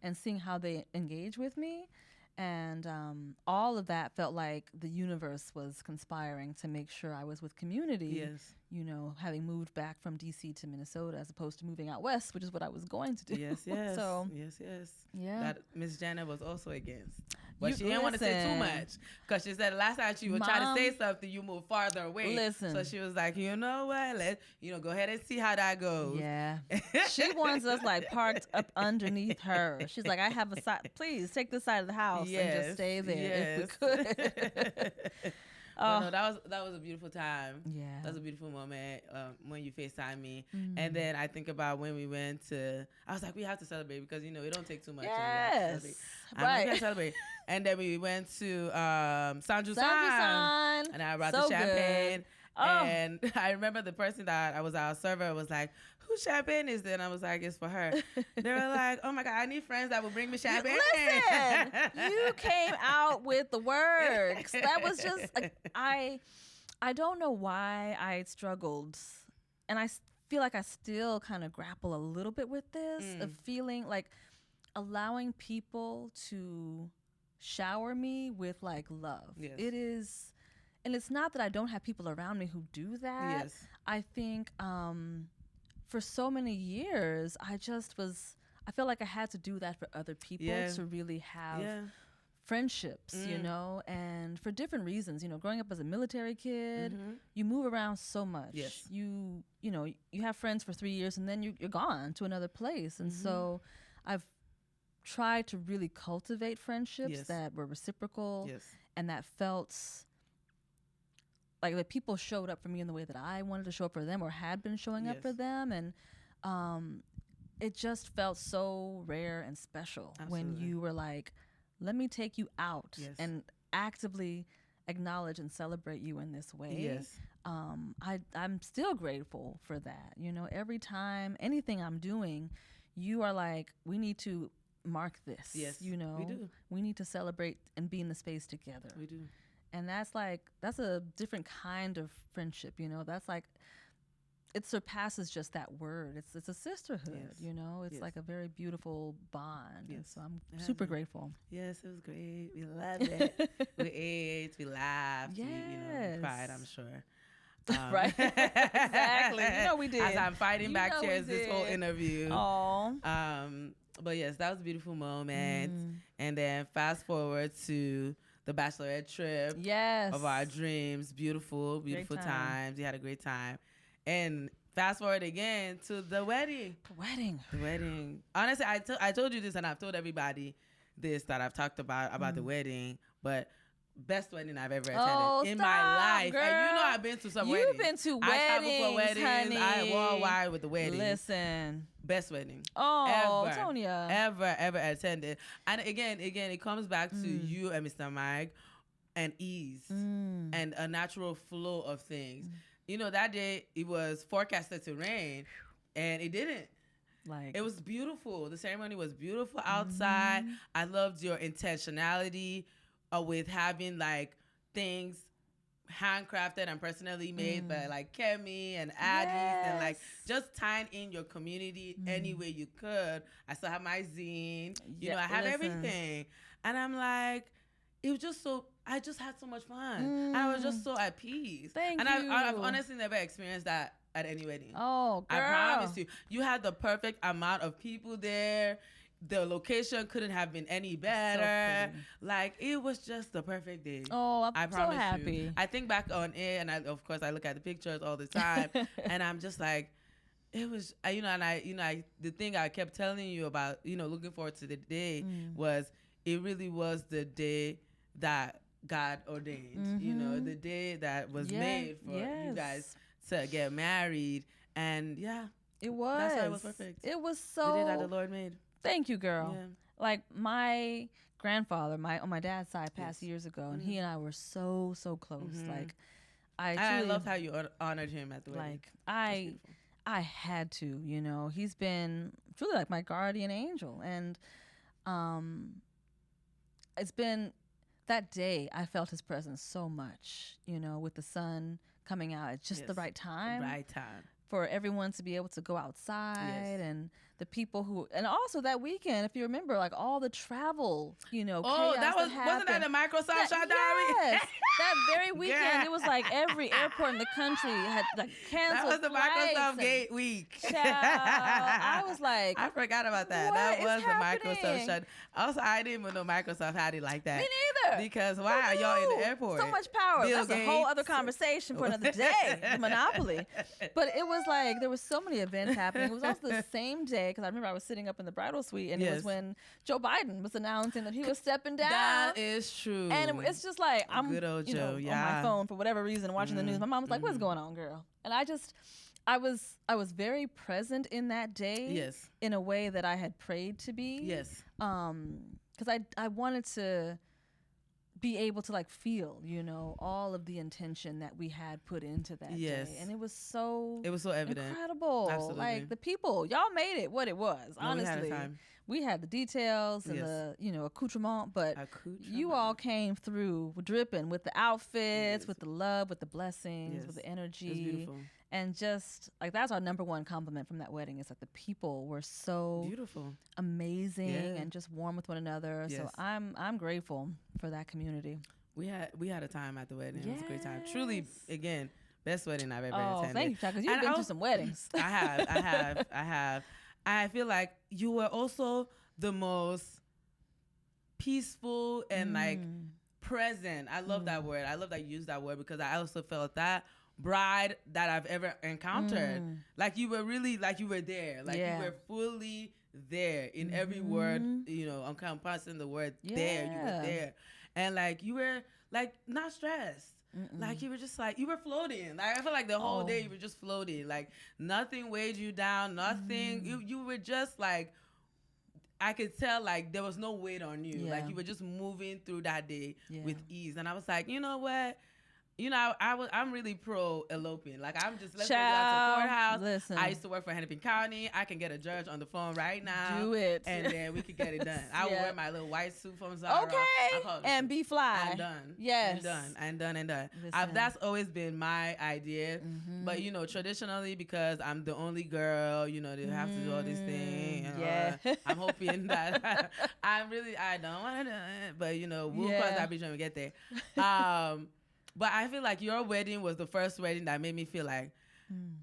S2: and seeing how they engage with me. And all of that felt like the universe was conspiring to make sure I was with community. You know, having moved back from D.C. to Minnesota as opposed to moving out west, which is what I was going to do. So,
S1: that Miss Janet was also against. But she didn't want to say too much because she said the last time she would try to say something, you moved farther away. So she was like, you know what? Go ahead and see how that goes.
S2: Yeah. She wants us like parked up underneath her. She's like, I have a side. Please take this side of the house and just stay there if we could.
S1: No, that was a beautiful time.
S2: Yeah.
S1: That was a beautiful moment when you FaceTime me. And then I think about when we went to, I was like, we have to celebrate because, you know, it don't take too much.
S2: Yes.
S1: Right. We have to celebrate. And then we went to Sanju San. And I brought the champagne. And I remember the person that I was our server was like, whose champagne is this? And I was like, it's for her. They were like, oh my God, I need friends that will bring me champagne.
S2: Listen, you came out with the works. That was just, I don't know why I struggled. And I feel like I still kind of grapple a little bit with this, of feeling like allowing people to shower me with like love.
S1: Yes.
S2: It is, and it's not that I don't have people around me who do that.
S1: Yes.
S2: I think for so many years, I felt like I had to do that for other people to really have friendships, you know, and for different reasons. You know, growing up as a military kid, you move around so much.
S1: Yes.
S2: You know, you have friends for 3 years and then you're gone to another place. And so I've tried to really cultivate friendships that were reciprocal and that felt like that people showed up for me in the way that I wanted to show up for them or had been showing up for them. And it just felt so rare and special when you were like, let me take you out and actively acknowledge and celebrate you in this way.
S1: Yes.
S2: I'm still grateful for that. You know, every time, anything I'm doing, you are like, we need to mark this.
S1: Yes,
S2: you know,
S1: we do.
S2: We need to celebrate and be in the space together.
S1: We do.
S2: And that's a different kind of friendship, you know. That's like, it surpasses just that word. It's a sisterhood, you know. It's like a very beautiful bond. And so I'm super grateful.
S1: Yes, it was great. We loved it. We ate, we laughed, we, we cried, I'm sure.
S2: Right. Exactly. You know we did.
S1: As I'm fighting back tears this whole interview.
S2: Aww.
S1: But yes, that was a beautiful moment. And then fast forward to the bachelorette trip.
S2: Yes.
S1: Of our dreams. Beautiful times. We had a great time. And fast forward again to the wedding.
S2: The wedding.
S1: Honestly, I told you this, and I've told everybody this that I've talked about the wedding, but best wedding I've ever attended in my life.
S2: Girl.
S1: And you know I've been to some weddings.
S2: You've been to
S1: I traveled for
S2: weddings,
S1: weddings.
S2: honey.
S1: I worldwide with the weddings.
S2: Listen.
S1: Best wedding.
S2: Oh, Tonya.
S1: Ever attended. And again, it comes back to you and Mr. Mike and ease and a natural flow of things. You know, that day it was forecasted to rain and it didn't. Like, it was beautiful. The ceremony was beautiful outside. I loved your intentionality with having like things handcrafted and personally made by like Kemi and Addie's and like just tying in your community any way you could. I still have my zine. You know, I have everything. And I'm like, it was just so, I just had so much fun. I was just so at peace.
S2: Thank you.
S1: And I've honestly never experienced that at any wedding.
S2: Oh, girl.
S1: I promise you. You had the perfect amount of people there. The location couldn't have been any better. So like, it was just the perfect day.
S2: Oh, I'm so happy.
S1: You. I think back on it, and of course I look at the pictures all the time, and I'm just like, it was, the thing I kept telling you about, looking forward to the day was, it really was the day that God ordained, the day that was made for you guys to get married. And
S2: it was.
S1: That's why it was perfect.
S2: It was so.
S1: The day that the Lord made.
S2: Thank you, girl. Yeah. Like, my grandfather, on my dad's side, passed years ago, and he and I were so close. Like, I
S1: loved how you honored him at the wedding.
S2: Like, I had to, he's been truly like my guardian angel. And it's been that day I felt his presence so much, with the sun coming out at just the right time.
S1: The right time.
S2: For everyone to be able to go outside and the people who, and also that weekend, if you remember, like all the travel, chaos
S1: wasn't that the Microsoft shutdown?
S2: Yes, that very weekend, it was like every airport in the country had like canceled.
S1: That was the Microsoft Gate week.
S2: I was like,
S1: I forgot about that. That was the Microsoft shutdown. Also, I didn't even know Microsoft had it like that.
S2: Me neither.
S1: Because why are y'all in the airport?
S2: So much power. That's a whole other conversation for another day. Monopoly. But it was like there was so many events happening. It was also the same day, because I remember I was sitting up in the bridal suite, and it was when Joe Biden was announcing that he was stepping down.
S1: That is true.
S2: And it's just like, I'm
S1: good old Joe,
S2: on my phone for whatever reason watching the news. My mom was like, "What's going on, girl?" And I was very present in that day.
S1: Yes.
S2: In a way that I had prayed to be.
S1: Yes.
S2: Because I wanted to be able to like feel, you know, all of the intention that we had put into that day. And it was so
S1: evident.
S2: Incredible.
S1: Absolutely.
S2: Like the people, y'all made it what it was. Honestly. We had the details and the, you know, accoutrement, but you all came through dripping with the outfits, with the love, with the blessings, with the energy.
S1: It was beautiful.
S2: And just like that's our number one compliment from that wedding is that the people were so
S1: beautiful,
S2: amazing, and just warm with one another. So I'm grateful for that community.
S1: We had a time at the wedding. It was a great time. Truly, again, best wedding I've ever attended.
S2: Thank you, Chuck, because you've been to some weddings.
S1: I have. I feel like you were also the most peaceful and like present. I love that word. I love that you use that word because I also felt that bride that I've ever encountered. Like you were really, like you were there. Like you were fully there in every word, you know, encompassing the word there. You were there. And like you were like not stressed. Like you were just like, you were floating. Like I feel like the whole day you were just floating. Like nothing weighed you down, nothing. You were just like, I could tell like there was no weight on you. Like you were just moving through that day with ease. And I was like, you know what? You know, I'm really pro eloping. Like I'm just let's go out to the courthouse.
S2: Listen.
S1: I used to work for Hennepin County. I can get a judge on the phone right now.
S2: Do it,
S1: and then we could get it done. I would wear my little white suit from Zara.
S2: Okay, and be fly.
S1: I'm done.
S2: Yes,
S1: I'm done. That's always been my idea. But you know, traditionally, because I'm the only girl, you know, they have to do all these things. I'm hoping that I don't want to do it, but you know, we'll cross that bridge when we get there. But I feel like your wedding was the first wedding that made me feel like,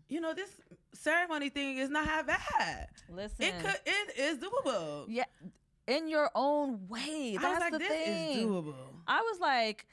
S1: you know, this ceremony thing is not that bad.
S2: Listen,
S1: it is doable.
S2: Yeah, in your own way. That's
S1: like,
S2: the
S1: this
S2: thing.
S1: Is doable.
S2: I was like,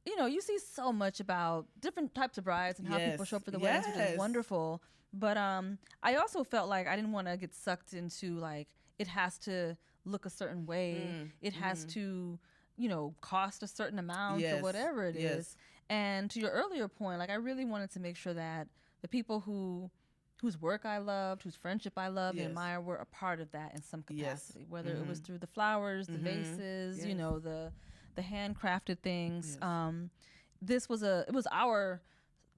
S2: you know, you see so much about different types of brides and how people show up for the weddings, which is wonderful. But I also felt like I didn't want to get sucked into like it has to look a certain way. It has to, you know, cost a certain amount or whatever it is. And to your earlier point, like I really wanted to make sure that the people whose work I loved, whose friendship I loved and admire were a part of that in some capacity, whether it was through the flowers, the vases, you know, the handcrafted things. It was our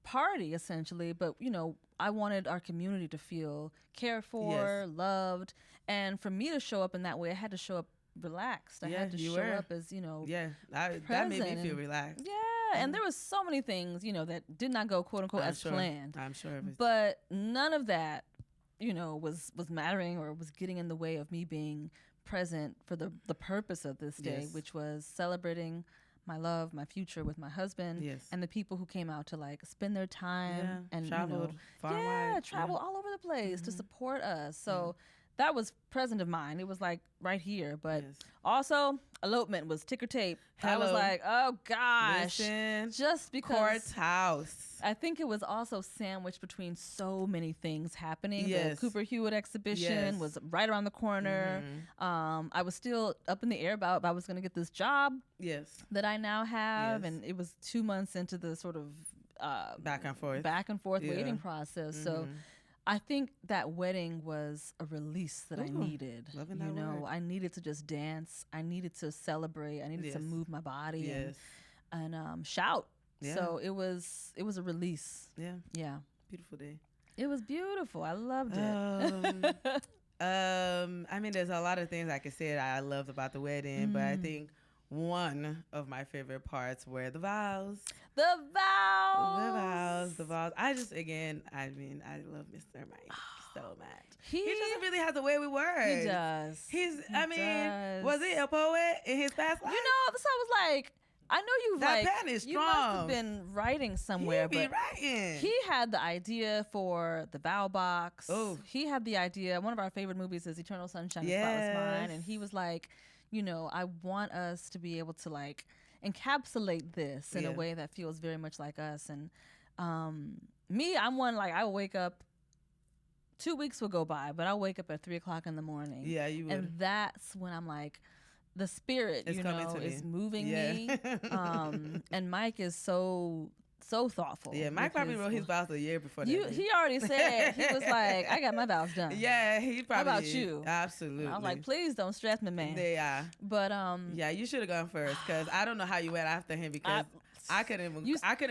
S2: party essentially, but you know, I wanted our community to feel cared for, loved, and for me to show up in that way, I had to show up relaxed. I had to show up as, you know,
S1: that made me feel relaxed.
S2: And there was so many things, you know, that did not go quote unquote as planned.
S1: I'm sure of it.
S2: But none of that, you know, was mattering or was getting in the way of me being present for the purpose of this day, which was celebrating my love, my future with my husband, and the people who came out to like spend their time and
S1: traveled far wide.
S2: Travel all over the place to support us. So that was present of mine. It was like right here, but also elopement was ticker tape. I was like, oh gosh, just because
S1: courthouse.
S2: I think it was also sandwiched between so many things happening. The Cooper Hewitt exhibition was right around the corner. I was still up in the air about if I was going to get this job that I now have, and it was 2 months into the sort of back and forth waiting process. So I think that wedding was a release that I needed.
S1: Loving that
S2: you know,
S1: word.
S2: I needed to just dance. I needed to celebrate. I needed to move my body and shout. So it was a release. Yeah.
S1: Beautiful day.
S2: It was beautiful. I loved it.
S1: I mean, there's a lot of things I could say that I loved about the wedding, but I think one of my favorite parts were the vows.
S2: The
S1: vows. I love Mr. Mike so much. He just really has the way we work.
S2: He does.
S1: Was he a poet in his past life?
S2: You know, so I was like, I know
S1: that pen is strong.
S2: You must have been writing somewhere, but
S1: writing.
S2: He had the idea for the vow box. Oh. He had the idea. One of our favorite movies is Eternal Sunshine of the Spotless Mind, and he was like, you know, I want us to be able to like encapsulate this in a way that feels very much like us. And me, I'm one like I would wake up. 2 weeks will go by, but I'll wake up at 3:00 in the morning.
S1: Yeah, you would.
S2: And that's when I'm like, the spirit,
S1: it's
S2: you know, is moving me. And Mike is so so thoughtful.
S1: Yeah, Mike probably wrote his vows a year before that.
S2: He already said, he was like, I got my vows done.
S1: Yeah, he probably.
S2: How about you?
S1: Absolutely.
S2: I was like, please don't stress me, man.
S1: Yeah.
S2: But
S1: yeah, you should have gone first, because I don't know how you went after him, because I couldn't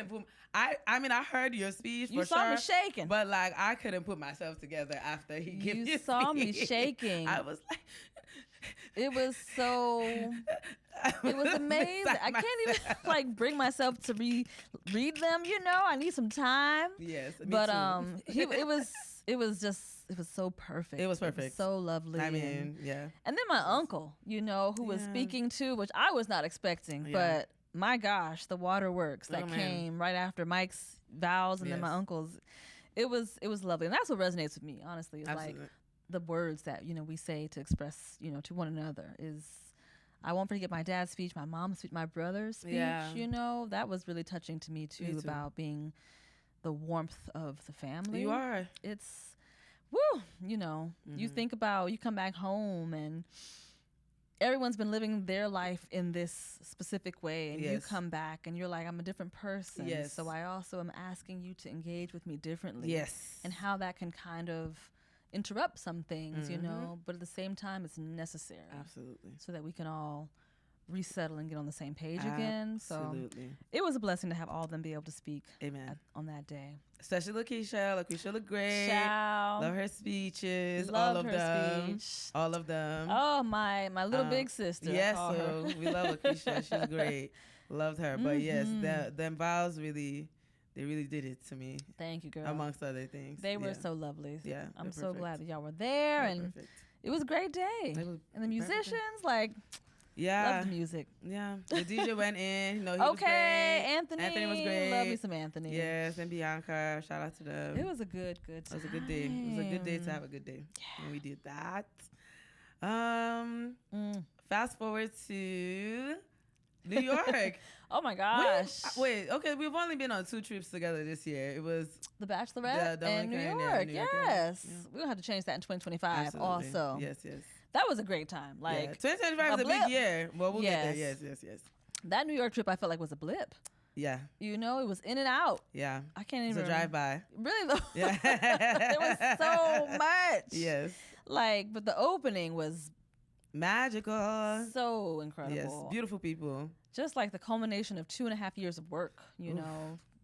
S1: put. I mean, I heard your speech.
S2: You saw me shaking,
S1: but like I couldn't put myself together after he gave you.
S2: You saw me shaking.
S1: I was like,
S2: it was so. It was amazing. I can't even like bring myself to read them. You know, I need some time.
S1: Yes,
S2: but it was so perfect.
S1: It was perfect.
S2: It was so lovely.
S1: I mean, yeah.
S2: And then my uncle, you know, who was speaking too, which I was not expecting, but my gosh, the waterworks that came right after Mike's vows and then my uncle's. It was lovely, and that's what resonates with me. Honestly, is like the words that we say to express to one another is. I won't forget my dad's speech, my mom's speech, my brother's speech. Yeah. That was really touching to me too, about being the warmth of the family.
S1: You are.
S2: It's, woo. You think about, you come back home and everyone's been living their life in this specific way, and you come back and you're like, I'm a different person.
S1: Yes.
S2: So I also am asking you to engage with me differently.
S1: Yes.
S2: And how that can kind of interrupt some things, but at the same time it's necessary.
S1: Absolutely. So
S2: that we can all resettle and get on the same page again.
S1: Absolutely.
S2: So it was a blessing to have all of them be able to speak.
S1: Amen.
S2: On that day.
S1: Especially Lakeisha. Lakeisha looked great.
S2: Ciao.
S1: Love her speeches.
S2: Love
S1: all of
S2: her
S1: them.
S2: speech.
S1: All of them.
S2: Oh, my little big sister.
S1: Yes, so we love Lakeisha. She's great. Loved her. But yes, them vows really... They really did it to me.
S2: Thank you, girl.
S1: Amongst other things.
S2: They were so lovely.
S1: Yeah.
S2: I'm so glad that y'all were there. And it was a great day. And the musicians, love the music.
S1: Yeah. The DJ went in. He was great.
S2: Anthony.
S1: Anthony was great.
S2: Love me some Anthony.
S1: Yes, and Bianca. Shout out to them.
S2: It was a good time.
S1: It was a good day. It was a good day to have a good day. Yeah. And we did that. Fast forward to New York.
S2: Oh my gosh.
S1: Wait, okay, we've only been on 2 trips together this year. It was
S2: The Bachelorette and New York. Yes. We're going to have to change that in 2025
S1: absolutely.
S2: Also.
S1: Yes.
S2: That was a great time.
S1: 2025 is a big year. Well, we'll get there. Yes.
S2: That New York trip I felt like was a blip.
S1: Yeah.
S2: It was in and out.
S1: Yeah.
S2: I can't even.
S1: It's a drive-by.
S2: Really though?
S1: Yeah.
S2: There was so much.
S1: Yes.
S2: But the opening was
S1: magical.
S2: So incredible.
S1: Yes. Beautiful people.
S2: Just like the culmination of 2.5 years of work,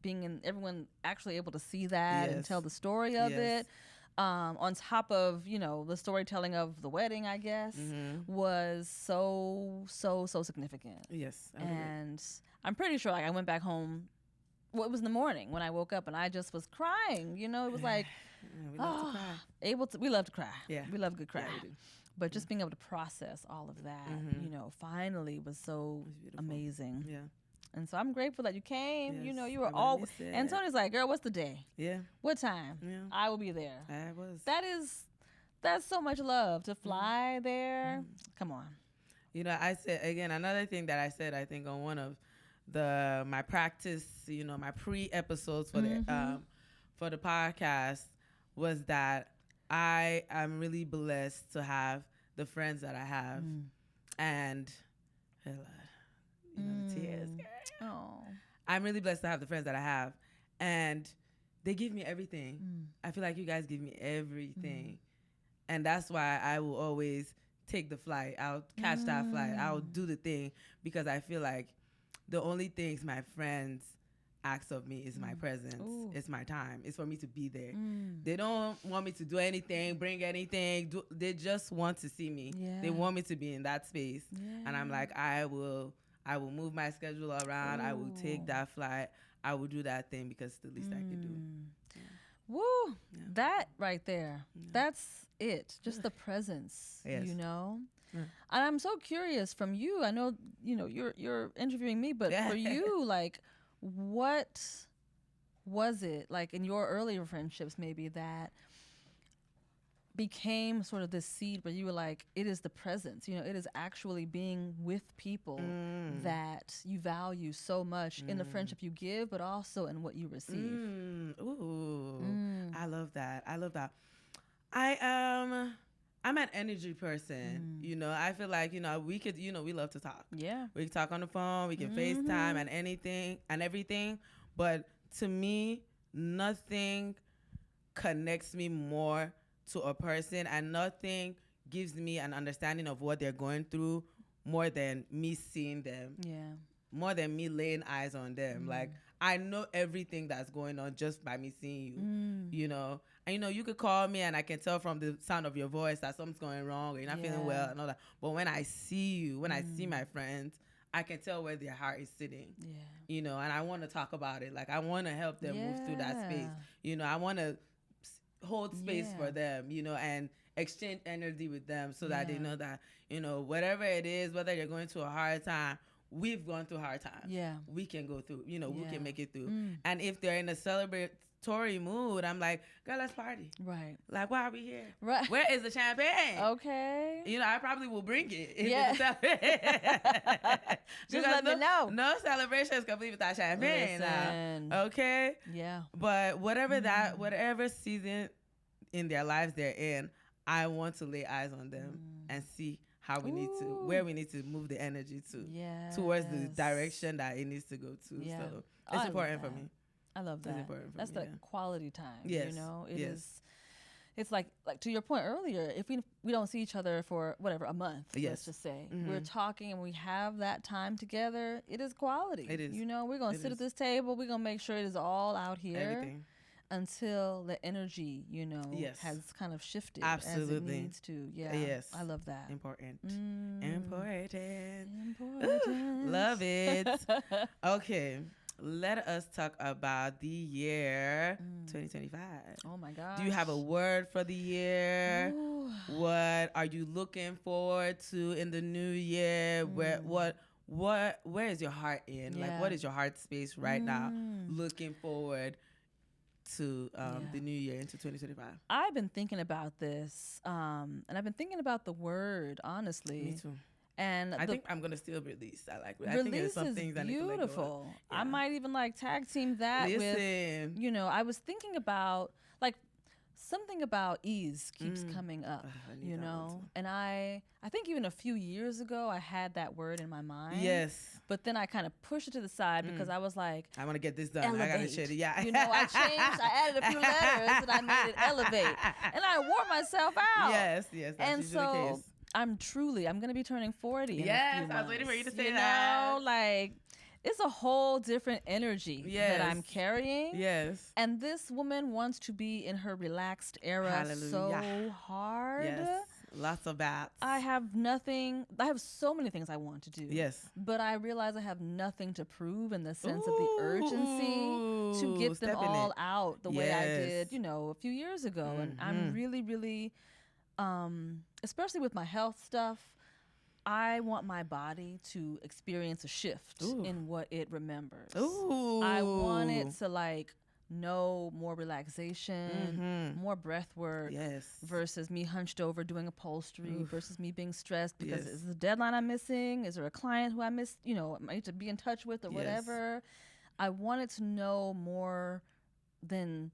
S2: being in everyone actually able to see that and tell the story of it. On top of, the storytelling of the wedding, I guess, was so significant.
S1: Yes.
S2: And I'm pretty sure I went back home. Well, it was in the morning when I woke up and I just was crying. It was like,
S1: we love to cry.
S2: We love to cry.
S1: Yeah.
S2: We love a good cry.
S1: Yeah, we do.
S2: But just being able to process all of that, finally was so amazing.
S1: Yeah.
S2: And so I'm grateful that you came.
S1: Yes,
S2: You were all. And Tony's like, girl, what's the day?
S1: Yeah.
S2: What time?
S1: Yeah.
S2: I will be there.
S1: I was.
S2: That's so much love to fly there. Come on.
S1: I said, again, another thing that I said, I think on one of my practice, my pre-episodes for the podcast was that I am really blessed to have the friends that I have. And the tears.
S2: Oh.
S1: I'm really blessed to have the friends that I have. And they give me everything. I feel like you guys give me everything. And that's why I will always take the flight. I'll catch that flight. I'll do the thing, because I feel like the only things my friends ask of me is my presence. It's my time. It's for me to be there. They don't want me to do anything, bring anything. They just want to see me. Yeah. They want me to be in that space. Yeah. And I'm like, I will move my schedule around. I will take that flight. I will do that thing, because it's the least I can do. Yeah.
S2: Woo! Yeah. That right there. Yeah. That's it. Just the presence.
S1: Yes.
S2: Yeah. And I'm so curious from you. I know, you're interviewing me, but for you, what was it like in your earlier friendships maybe that became sort of this seed where you were like, it is the presence, it is actually being with people that you value so much in the friendship you give, but also in what you receive.
S1: I love that. I'm an energy person. I feel like, we could, we love to talk.
S2: Yeah.
S1: We can talk on the phone, we can FaceTime and anything and everything. But to me, nothing connects me more to a person, and nothing gives me an understanding of what they're going through more than me seeing them.
S2: Yeah.
S1: More than me laying eyes on them. Like, I know everything that's going on just by me seeing you, you know. And, you know, you could call me and I can tell from the sound of your voice that something's going wrong or you're not feeling well and all that. But when I see you, when I see my friends, I can tell where their heart is sitting, you know, and I want to talk about it. Like, I want to help them move through that space. You know, I want to hold space for them, you know, and exchange energy with them so that they know that, you know, whatever it is, whether you're going through a hard time, we've gone through hard times. Yeah. We can go through, you know, we can make it through. And if they're in a celebratory mood, I'm like, girl, let's party. Right. Like, why are we here? Right. Where is the champagne? Okay. You know, I probably will bring it. Just let me know. No celebration is complete without champagne. Okay? Yeah. But whatever season in their lives they're in, I want to lay eyes on them and see how we need to, where we need to move the energy to, towards the direction that it needs to go to. Yeah. So it's important for me.
S2: I love that. That's the quality time.
S1: Yes.
S2: You know, it is. It's like to your point earlier, if we don't see each other for whatever, a month, let's just say, we're talking and we have that time together, it is quality. It is. You know, we're going to sit at this table. We're going to make sure it is all out here. Everything. Until the energy, you know, has kind of shifted as it needs to. Yeah. Yes. I love that.
S1: Important. Important. Ooh, love it. Okay. Let us talk about the year 2025. Oh my gosh. Do you have a word for the year? Ooh. What are you looking forward to in the new year? Where is your heart in? Yeah. Like, what is your heart space right now looking forward to the new year into 2025?
S2: I've been thinking about this, and I've been thinking about the word, honestly.
S1: Me too.
S2: And
S1: I think I'm gonna still release. I think
S2: there's some things I need to let go of. Yeah. I might even like tag team that with, you know, I was thinking about like something about ease keeps coming up, you know, and I think even a few years ago I had that word in my mind. Yes. But then I kind of pushed it to the side because I was like,
S1: I want to get this done. Elevate. I got to share it. Yeah.
S2: You know, I added a few letters and I made it elevate. And I wore myself out.
S1: Yes. That's
S2: and so the case. I'm going to be turning 40 in a few months.
S1: I was waiting for you to say that.
S2: You know, like, it's a whole different energy that I'm carrying. Yes. And this woman wants to be in her relaxed era so hard. Yes.
S1: Lots of bats.
S2: I have so many things I want to do. Yes. But I realize I have nothing to prove in the sense of the urgency to get them all out the way I did, you know, a few years ago. And I'm really, really, especially with my health stuff, I want my body to experience a shift in what it remembers. I want it to like know more relaxation, more breath work versus me hunched over doing upholstery versus me being stressed because is the deadline I'm missing? Is there a client who I missed, you know, I need to be in touch with or whatever? I want it to know more than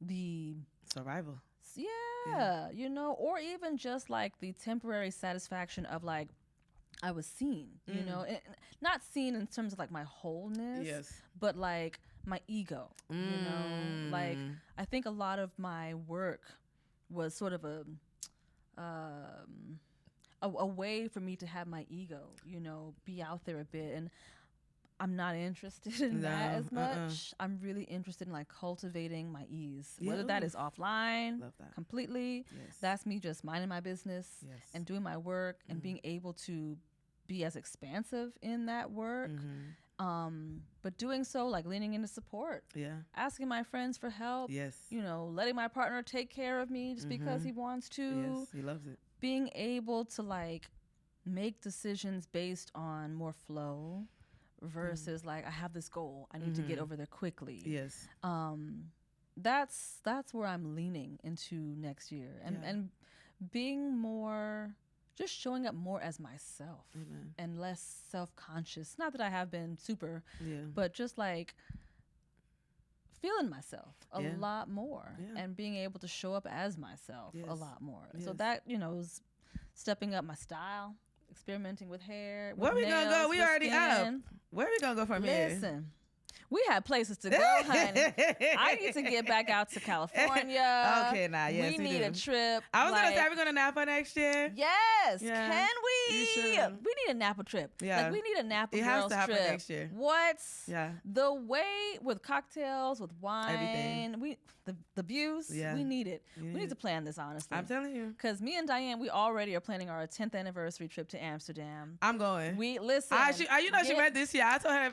S2: the
S1: survival.
S2: Yeah, you know, or even just like the temporary satisfaction of like, I was seen, you know, and not seen in terms of like my wholeness, but like my ego, you know, like I think a lot of my work was sort of a way for me to have my ego, you know, be out there a bit. And I'm not interested in that as much. I'm really interested in like cultivating my ease, whether that is offline completely. That's me just minding my business and doing my work and being able to be as expansive in that work. But doing so, like leaning into support, asking my friends for help, you know, letting my partner take care of me just because he wants to.
S1: Yes, he loves it.
S2: Being able to like make decisions based on more flow versus like I have this goal, I need to get over there quickly. Yes. That's where I'm leaning into next year, and being more, just showing up more as myself and less self-conscious. Not that I have been super, but just like feeling myself a lot more and being able to show up as myself a lot more. So that, you know, is stepping up my style, experimenting with hair.
S1: Where we gonna go? We already up. Where we gonna go from here?
S2: Listen, We had places to go, honey. I need to get back out to California.
S1: Okay, now, yes,
S2: we need a trip.
S1: I was gonna say, are we gonna Napa next year?
S2: Yes, can we? We need a Napa trip.
S1: Yeah,
S2: like we need a Napa
S1: it
S2: girls
S1: has to happen
S2: trip
S1: next year.
S2: What?
S1: Yeah,
S2: the way with cocktails, with wine,
S1: everything.
S2: The views. Yeah. We need it. Yeah. We need to plan this, honestly.
S1: I'm telling you,
S2: because me and Diane, we already are planning our 10th anniversary trip to Amsterdam.
S1: I'm going.
S2: We listen.
S1: She went this year. I told her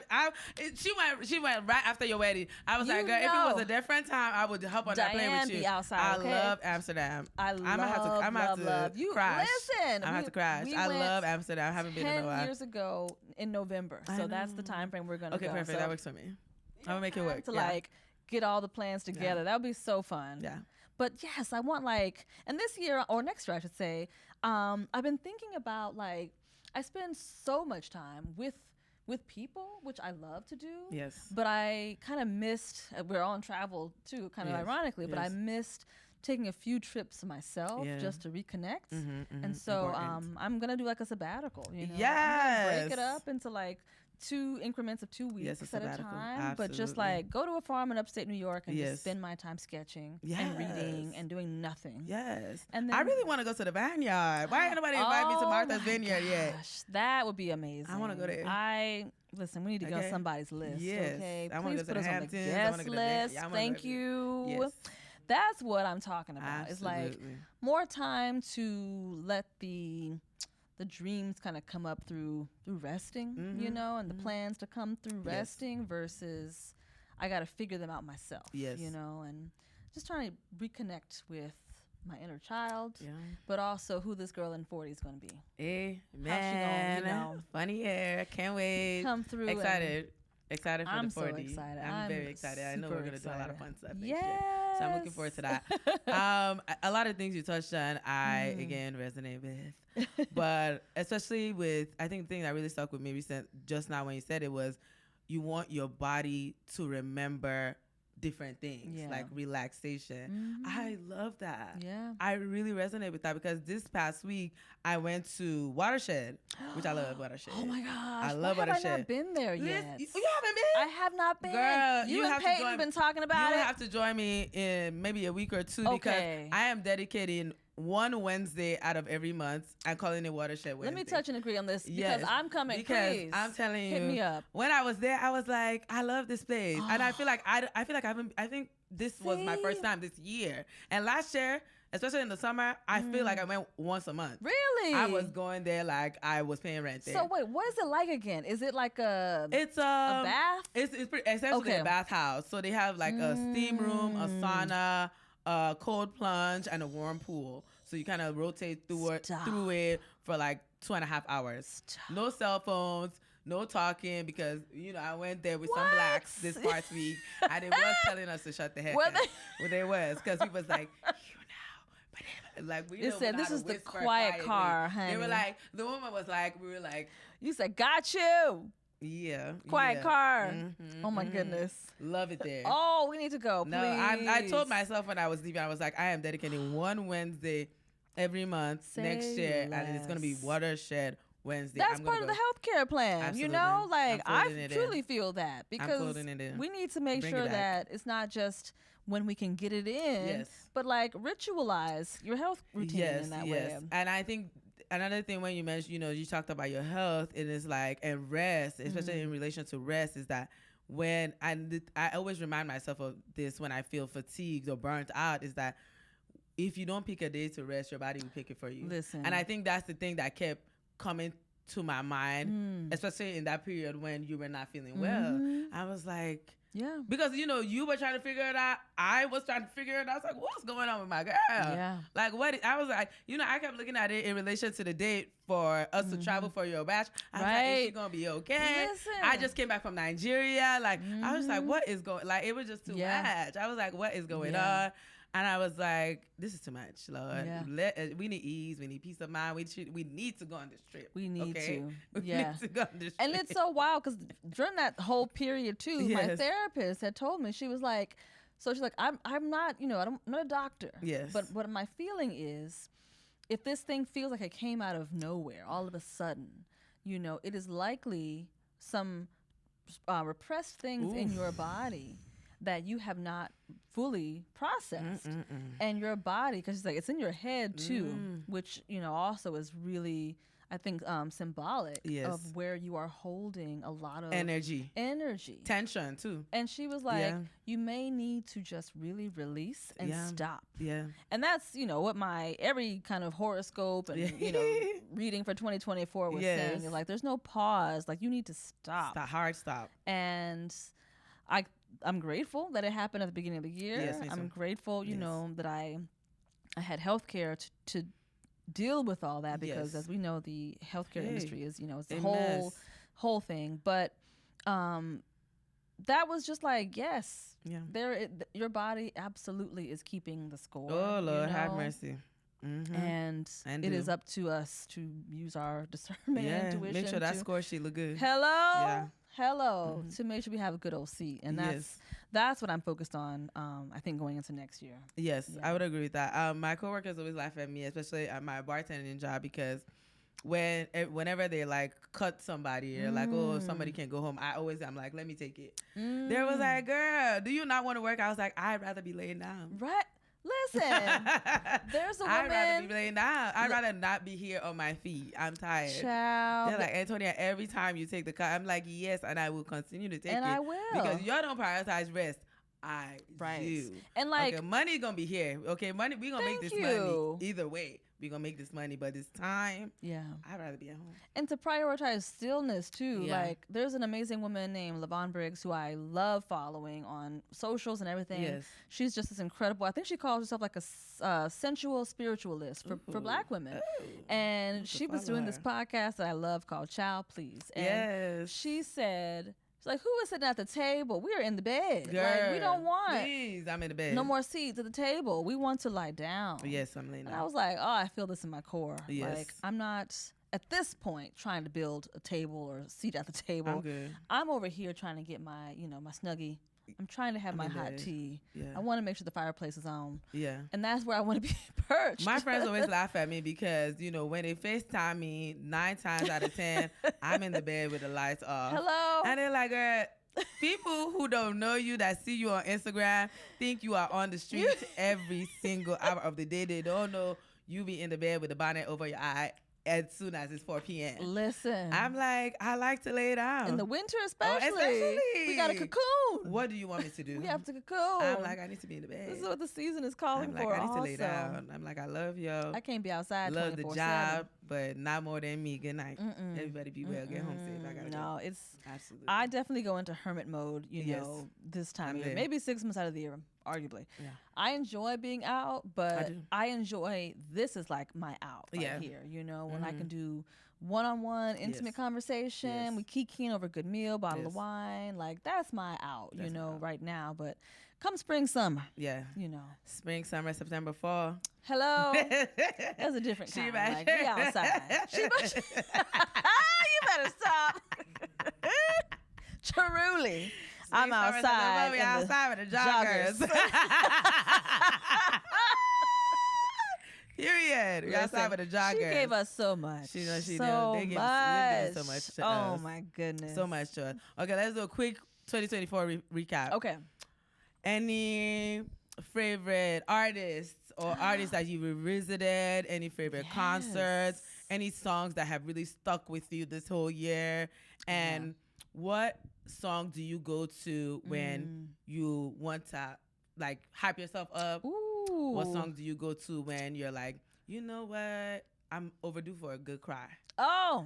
S1: she went right after your wedding. I was like, girl, if it was a different time, I would hop on that plane with you.
S2: Be outside,
S1: I love Amsterdam. I'm gonna have to crash.
S2: Listen,
S1: I'm have to crash. I love Amsterdam. I haven't been in a while.
S2: 10 years ago in November, so that's the time frame we're gonna go.
S1: Okay, perfect.
S2: So
S1: that works for me. I'm gonna make it work.
S2: To get all the plans together. That would be so fun.
S1: Yeah.
S2: But yes, I want and this year or next year I should say, I've been thinking about I spend so much time with people, which I love to do. Yes. But I kind of missed, we're on travel too, kind of ironically, but I missed taking a few trips myself just to reconnect. And so I'm going to do a sabbatical, you know.
S1: Yes.
S2: I'm gonna break it up into 2 increments of 2 weeks at a time. Absolutely. But just go to a farm in upstate New York and just spend my time sketching and reading and doing nothing.
S1: Yes.
S2: And then,
S1: I really want to go to the vineyard. Why ain't nobody invite me to Martha's Vineyard yet?
S2: That would be amazing.
S1: I want to go there.
S2: Listen, we need to go on somebody's list.
S1: Yes.
S2: Okay.
S1: I
S2: Please
S1: put us
S2: on the guest list. Thank you.
S1: Yes.
S2: That's what I'm talking about.
S1: Absolutely.
S2: It's more time to let the dreams kind of come up through resting, you know, and the plans to come through resting versus I got to figure them out myself, you know, and just trying to reconnect with my inner child, but also who this girl in 40 is going to be.
S1: Amen. Funny hair. Can't wait.
S2: Come through.
S1: Excited for
S2: I'm
S1: the 40.
S2: So excited.
S1: I'm very excited. I know we're going to do a lot of fun stuff next year. So I'm looking forward to that. A lot of things you touched on, I, again, resonate with. But especially with, I think the thing that really stuck with me just now when you said it was, you want your body to remember different things, like relaxation. I love that. Yeah. I really resonate with that because this past week I went to Watershed, which I love Watershed.
S2: Oh my gosh.
S1: I love Watershed.
S2: I have not been there yet.
S1: You haven't been?
S2: I have not been.
S1: Girl,
S2: you and Peyton have been talking about it.
S1: You have to join me in maybe a week or two because I am dedicating one Wednesday out of every month. I'm calling it Watershed Wednesday.
S2: Let me touch and agree on this because I'm coming.
S1: Because
S2: please,
S1: I'm telling you,
S2: hit me up.
S1: When I was there, I was like, I love this place, and I feel like I think this was my first time this year, and last year, especially in the summer, I feel like I went once a month.
S2: Really?
S1: I was going there like I was paying rent there.
S2: So wait, what is it like again? Is it like a bath?
S1: It's essentially a bathhouse. So they have like a steam room, a sauna, a cold plunge, and a warm pool. So you kind of rotate through it for like 2.5 hours. No cell phones, no talking, because I went there with some blacks this past week, and they was telling us to shut the heck up. Well, they was, because we was like, we
S2: said this is the quiet car, honey.
S1: They were like, the woman was like, we were like,
S2: you said, got you.
S1: Yeah.
S2: Quiet car. Oh my goodness.
S1: Love it there.
S2: Oh, we need to go. Please.
S1: No, I told myself when I was leaving, I was like, I am dedicating one Wednesday every month next year, and it's gonna be Watershed Wednesday.
S2: That's part of the healthcare plan.
S1: Absolutely.
S2: I truly feel that because we need to make sure that it's not just when we can get it in, but ritualize your health routine in that way.
S1: And I think another thing when you mentioned, you talked about your health, it is and rest, especially in relation to rest, is that when I always remind myself of this when I feel fatigued or burnt out, is that if you don't pick a day to rest, your body will pick it for you. Listen. And I think that's the thing that kept coming to my mind, especially in that period when you were not feeling well. I was like, because you were trying to figure it out. I was trying to figure it out. I was like, what's going on with my girl? Yeah. Like what? I was like, I kept looking at it in relation to the date for us to travel for your batch. I was like, is she gonna be okay? Listen. I just came back from Nigeria. I was like, what is going? It was just too much. I was like, what is going on? And I was like, this is too much, Lord. Yeah. We need ease. We need peace of mind. We need to go on this trip.
S2: We need to.
S1: We need to go on this trip.
S2: And it's so wild because during that whole period, too, my therapist had told me, she was like, she's like, I'm not, I'm not a doctor. Yes. But what my feeling is, if this thing feels like it came out of nowhere all of a sudden, it is likely some repressed things in your body that you have not fully processed. And your body, because it's in your head too, which, also is really, I think, symbolic of where you are holding a lot of energy,
S1: tension too.
S2: And she was like, you may need to just really release and stop. And that's, what every kind of horoscope and, reading for 2024 was saying. You're like, there's no pause. Like, you need to stop.
S1: Hard stop.
S2: And I'm grateful that it happened at the beginning of the year. I'm grateful, that I had healthcare to deal with all that, because as we know, the healthcare industry is, it's a whole thing. But that was just like, your body absolutely is keeping the score.
S1: Oh Lord, have mercy.
S2: And it is up to us to use our discernment and intuition.
S1: Make sure that score sheet look good.
S2: Hello, to make sure we have a good old seat. And that's what I'm focused on, I think, going into next year.
S1: I would agree with that. My coworkers always laugh at me, especially at my bartending job, because whenever they like cut somebody or like, oh, somebody can't go home, I'm like, let me take it. They was like, girl, do you not want to work? I was like, I'd rather be laying down.
S2: Right. Listen, there's a woman.
S1: I'd rather be laying down. I'd rather not be here on my feet. I'm tired.
S2: Child.
S1: They're like, Antonia, every time you take the car, I'm like, yes, and I will continue to take it.
S2: And I will.
S1: Because you don't prioritize rest. I do.
S2: And like,
S1: okay, money gonna be here. Okay, money, we gonna make this money either way. We gonna make this money, but this time, I'd rather be at home.
S2: And to prioritize stillness too. Like, there's an amazing woman named LaVon Briggs who I love following on socials and everything. She's just this incredible. I think she calls herself like a sensual spiritualist for Black women. And she was doing this podcast that I love called Child Please. And she said, she's like, who is sitting at the table? We are in the bed.
S1: Girl,
S2: like, we don't want.
S1: Please, I'm in the bed.
S2: No more seats at the table. We want to lie down.
S1: Yes, I'm laying down.
S2: And I was like, oh, I feel this in my core. Like, I'm not, at this point, trying to build a table or a seat at the table.
S1: I'm good.
S2: I'm over here trying to get my, my Snuggie. I'm trying to have my hot tea. I want to make sure the fireplace is on. And that's where I want to be perched.
S1: My friends always laugh at me because, when they FaceTime me, 9 times out of 10, I'm in the bed with the lights off.
S2: Hello.
S1: And they're like, girl, people who don't know you, that see you on Instagram, think you are on the street every single hour of the day. They don't know you be in the bed with the bonnet over your eye as soon as it's 4 p.m.
S2: Listen.
S1: I'm like, I like to lay down.
S2: In the winter especially. We got a cocoon.
S1: What do you want me to do?
S2: We have to cocoon.
S1: I'm like, I need to be in the bed.
S2: This is what the season is calling
S1: for.
S2: I'm like,
S1: I need to lay down. I'm like, I love y'all.
S2: I can't be outside 24/7.
S1: Love the job, but not more than me. Good night. Everybody be well. Get home safe. I gotta go.
S2: It's
S1: absolutely.
S2: I definitely go into hermit mode, this time of year. Maybe 6 months out of the year, arguably. I enjoy being out, but I enjoy, this is like my out right here, when I can do one-on-one intimate conversation. We kikiing over a good meal, bottle of wine. Like, that's my out, right now. But come spring, summer.
S1: Spring, summer, September, fall.
S2: Hello. That's a different kind. Like, we outside. You better stop. Truly. I'm outside.
S1: We outside with the joggers. Period. We outside with the joggers.
S2: She gave us so much.
S1: She did.
S2: So
S1: They gave
S2: much.
S1: so much to
S2: oh
S1: us.
S2: My goodness.
S1: So much to us. Okay, let's do a quick 2024 recap.
S2: Okay.
S1: Any favorite artists or artists that you revisited? Any favorite concerts? Any songs that have really stuck with you this whole year? And what song do you go to when you want to like hype yourself up?
S2: Ooh.
S1: What song do you go to when you're like, you know what, I'm overdue for a good cry?
S2: Oh,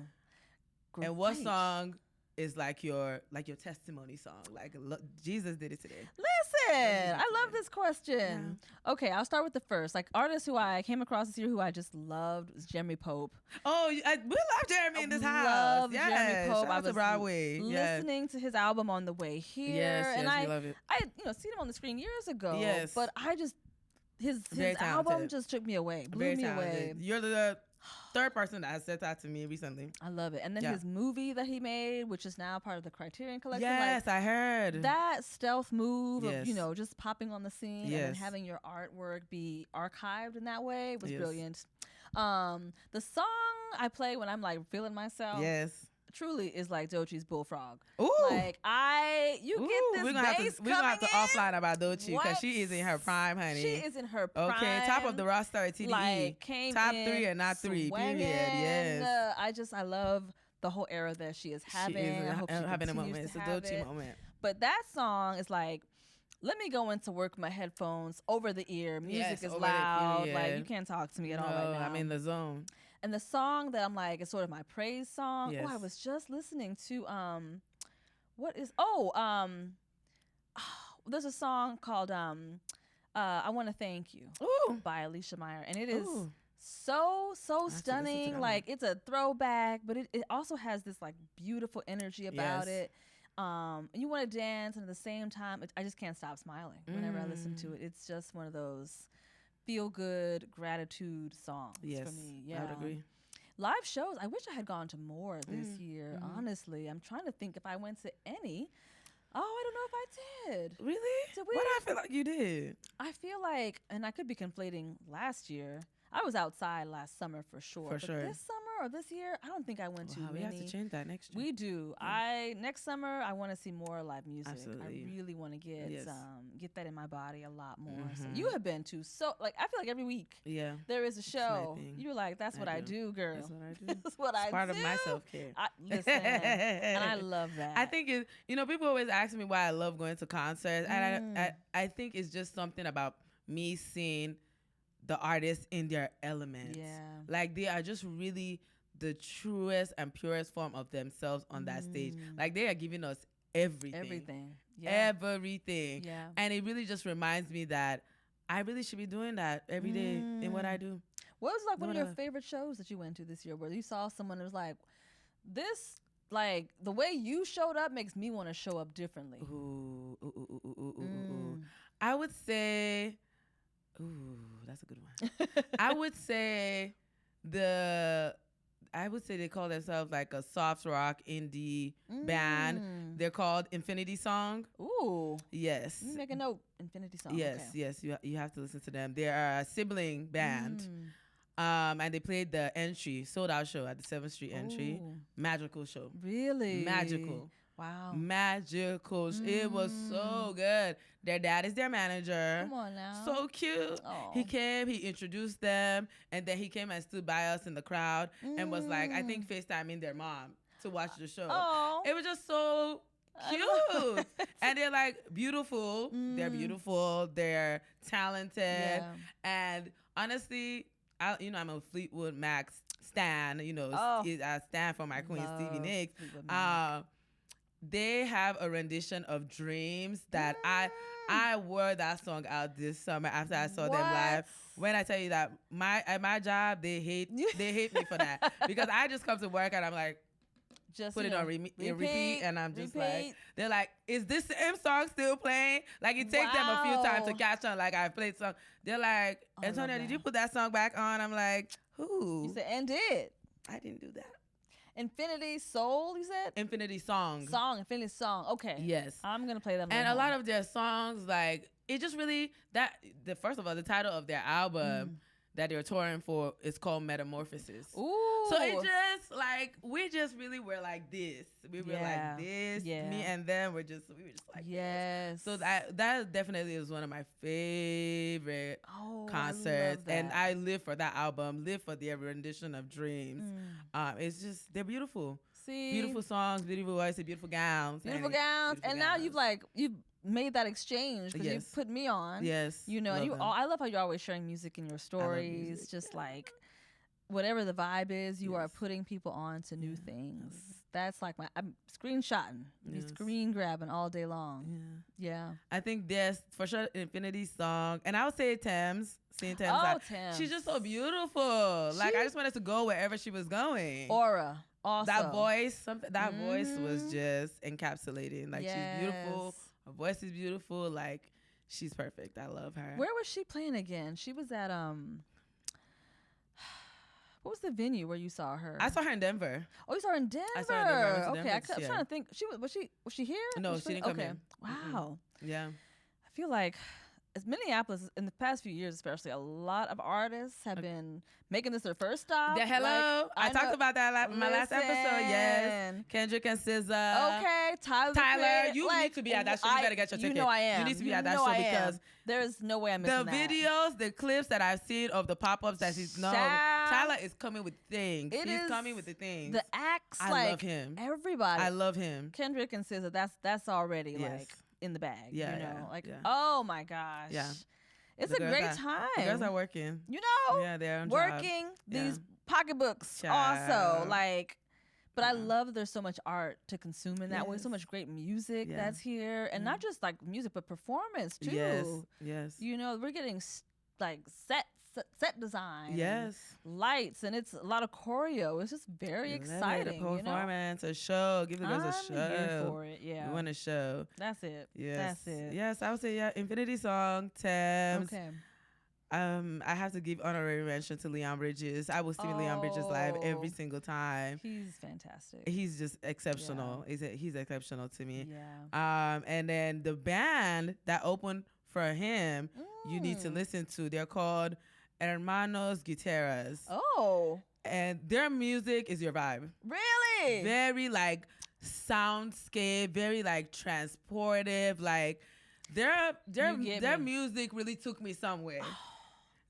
S2: great.
S1: And what song is like your testimony song? Like, Jesus did it today.
S2: Listen, I love this question. Okay, I'll start with the first. Like, artist who I came across this year who I just loved was Jeremy Pope.
S1: Oh, we love Jeremy in this house.
S2: Love Jeremy Pope.
S1: I was Broadway.
S2: Listening to his album on the way here.
S1: Yes,
S2: and
S1: we love it.
S2: I seen him on the screen years ago.
S1: Yes.
S2: But I just, his album just took me away, blew me away.
S1: You're the third person that has said that to me recently.
S2: I love it. And then his movie that he made, which is now part of the Criterion Collection.
S1: Yes, I heard.
S2: That stealth move of, just popping on the scene and then having your artwork be archived in that way was brilliant. The song I play when I'm like feeling myself. truly is like Doechie's Bullfrog.
S1: Ooh.
S2: Like you get this
S1: we're gonna have to offline about Doechie because she is in her prime, honey.
S2: She is in her prime.
S1: Okay, top of the roster at TDE.
S2: Like came
S1: top
S2: in
S1: 3 and not 3.
S2: swinging.
S1: Period. Yes.
S2: I love the whole era that she is having. I hope she
S1: having a moment.
S2: continues
S1: It's a
S2: to have
S1: Doechie
S2: it.
S1: moment.
S2: But that song is like, let me go into work with my headphones over the ear. Music is loud. Like you can't talk to me at all right now.
S1: I'm in the zone.
S2: And the song that I'm like, it's sort of my praise song.
S1: Yes.
S2: Oh, I was just listening to there's a song called I Want to Thank You by Alicia Meyer, and it is so stunning. Like it's a throwback, but it also has this like beautiful energy about it. And you want to dance, and at the same time, I just can't stop smiling whenever I listen to it. It's just one of those feel-good gratitude songs for me. Yeah,
S1: I would agree.
S2: Live shows, I wish I had gone to more this year, honestly. I'm trying to think if I went to any. Oh, I don't know if I did.
S1: Really?
S2: Did we?
S1: What I feel like you did.
S2: I feel like, and I could be conflating last year. I was outside last summer for sure. But this summer or this year, I don't think I went to many.
S1: We have to change that next year.
S2: We do. Yeah. Next summer, I want to see more live music.
S1: Absolutely.
S2: I really want to get that in my body a lot more. So
S1: Mm-hmm.
S2: you have been to I feel like every week there is a show. You're like, that's what I do, girl.
S1: That's what I do.
S2: That's what I do.
S1: Part of my self-care.
S2: Listen, and I love that.
S1: I think people always ask me why I love going to concerts, and I think it's just something about me seeing the artists in their element.
S2: Yeah.
S1: Like they are just really the truest and purest form of themselves on that stage. Like they are giving us everything.
S2: Everything. Yeah.
S1: Everything.
S2: Yeah.
S1: And it really just reminds me that I really should be doing that every day in what I do.
S2: What was like one of your favorite shows that you went to this year where you saw someone that was like, this, like, the way you showed up makes me want to show up differently?
S1: Ooh. I would say... Ooh, that's a good one. I would say they call themselves like a soft rock indie band. They're called Infinity Song.
S2: Ooh.
S1: Yes.
S2: Let me make a note. Infinity Song.
S1: Yes,
S2: okay.
S1: yes. You have to listen to them. They are a sibling band. And they played the Entry, sold out show at the 7th Street Entry. Magical show.
S2: Really?
S1: Magical.
S2: Wow.
S1: Magical. It was so good. Their dad is their manager.
S2: Come on now.
S1: So cute.
S2: Aww.
S1: He came, he introduced them, and then he came and stood by us in the crowd and was like, I think FaceTiming their mom to watch the show.
S2: Aww.
S1: It was just so cute. And they're like beautiful. They're beautiful. They're talented. Yeah. And honestly, I'm a Fleetwood Mac stan. I stand for my queen, Stevie Nicks. They have a rendition of Dreams that I wore that song out this summer after I saw them live. When I tell you that at my job, they hate me for that because I just come to work and I'm like, just put it on repeat, and I'm just like, they're like, is this same song still playing? Like it takes them a few times to catch on. Like I played song. They're like, Antonia, did you put that song back on? I'm like, who?
S2: You said, and did.
S1: I didn't do that.
S2: Infinity Soul, you said?
S1: Infinity Song.
S2: Infinity Song. Okay.
S1: Yes.
S2: I'm going to play them.
S1: And a lot of their songs, like, it just really, first of all, the title of their album that they're touring for is called Metamorphosis.
S2: Ooh.
S1: So it just, like, we just really were like this. We were like this. Yeah. Me and them we were just like this. So that definitely is one of my favorite concerts. And I live for that album, live for their rendition of Dreams. It's just, they're beautiful.
S2: See?
S1: Beautiful songs, beautiful voices, beautiful gowns.
S2: Now you've made that exchange because you put me on.
S1: Yes.
S2: I love how you're always sharing music in your stories. Music. Just like whatever the vibe is, you are putting people on to new things. That's like I'm screenshotting, screen grabbing all day long. Yeah.
S1: I think there's for sure Infinity Song, and I would say Thames. Seeing Thames,
S2: Thames.
S1: She's just so beautiful. Like I just wanted to go wherever she was going.
S2: Aura. Also.
S1: That voice, that voice was just encapsulating. Like she's beautiful. Her voice is beautiful. Like she's perfect. I love her.
S2: Where was she playing again? She was at what was the venue where you saw her?
S1: I saw her in Denver.
S2: Oh, you saw her in Denver. I saw her in Denver. Okay, I was trying to think. Was she here?
S1: No, she didn't come in.
S2: Wow.
S1: Yeah.
S2: I feel like as Minneapolis in the past few years, especially, a lot of artists have been making this their first stop.
S1: Hello, I talked about that in my last episode. Yes, Kendrick and SZA.
S2: Okay,
S1: Tyler, you need to be at that show. You better get your ticket.
S2: You know I am.
S1: You need to be at that show because
S2: there's no way I'm missing
S1: the videos, the clips that I've seen of the pop-ups that he's Tyler is coming with things. He's coming with the things.
S2: The acts,
S1: I love him.
S2: Everybody,
S1: I love him.
S2: Kendrick and SZA, that's already like in the bag.
S1: Yeah,
S2: you know, oh my gosh.
S1: Yeah.
S2: It's a great time.
S1: The girls are working.
S2: You know?
S1: Yeah, they're on
S2: working these pocketbooks also. Like, but I love there's so much art to consume in that way. So much great music that's here. And not just like music, but performance too.
S1: Yes.
S2: You know, we're getting like set design.
S1: Yes.
S2: Lights, and it's a lot of choreo. It's just very exciting.
S1: A performance, a show. Give the girls a show.
S2: I'm here for it. Yeah.
S1: We want a show.
S2: That's it.
S1: Yes.
S2: That's it.
S1: Yes, I would say Infinity Song, Thames.
S2: Okay.
S1: I have to give honorary mention to Leon Bridges. I will see Leon Bridges live every single time.
S2: He's fantastic.
S1: He's just exceptional. Yeah. He's exceptional to me.
S2: Yeah.
S1: And then the band that opened for him, you need to listen to. They're called Hermanos Guitarras.
S2: Oh.
S1: And their music is your vibe.
S2: Really?
S1: Very like soundscape, very like transportive. Like their music really took me somewhere.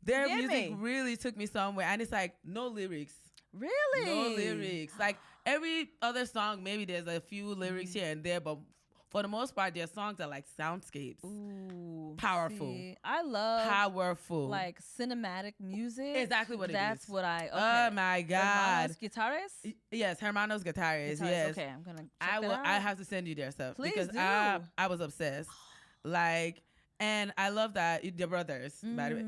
S1: Their music really took me somewhere. And it's like no lyrics.
S2: Really?
S1: No lyrics. Like every other song, maybe there's a few lyrics here and there, but for the most part, their songs are like soundscapes.
S2: Ooh,
S1: powerful.
S2: See, I love
S1: powerful,
S2: like cinematic music.
S1: Exactly what it is.
S2: That's what I. Okay.
S1: Oh my God.
S2: Hermanos Guitarras?
S1: Yes, Hermanos Guitarras. Yes.
S2: Okay, I'm gonna. Check that out.
S1: I have to send you their stuff.
S2: Please
S1: because
S2: do.
S1: I was obsessed. Like. And I love that they're brothers. By the way,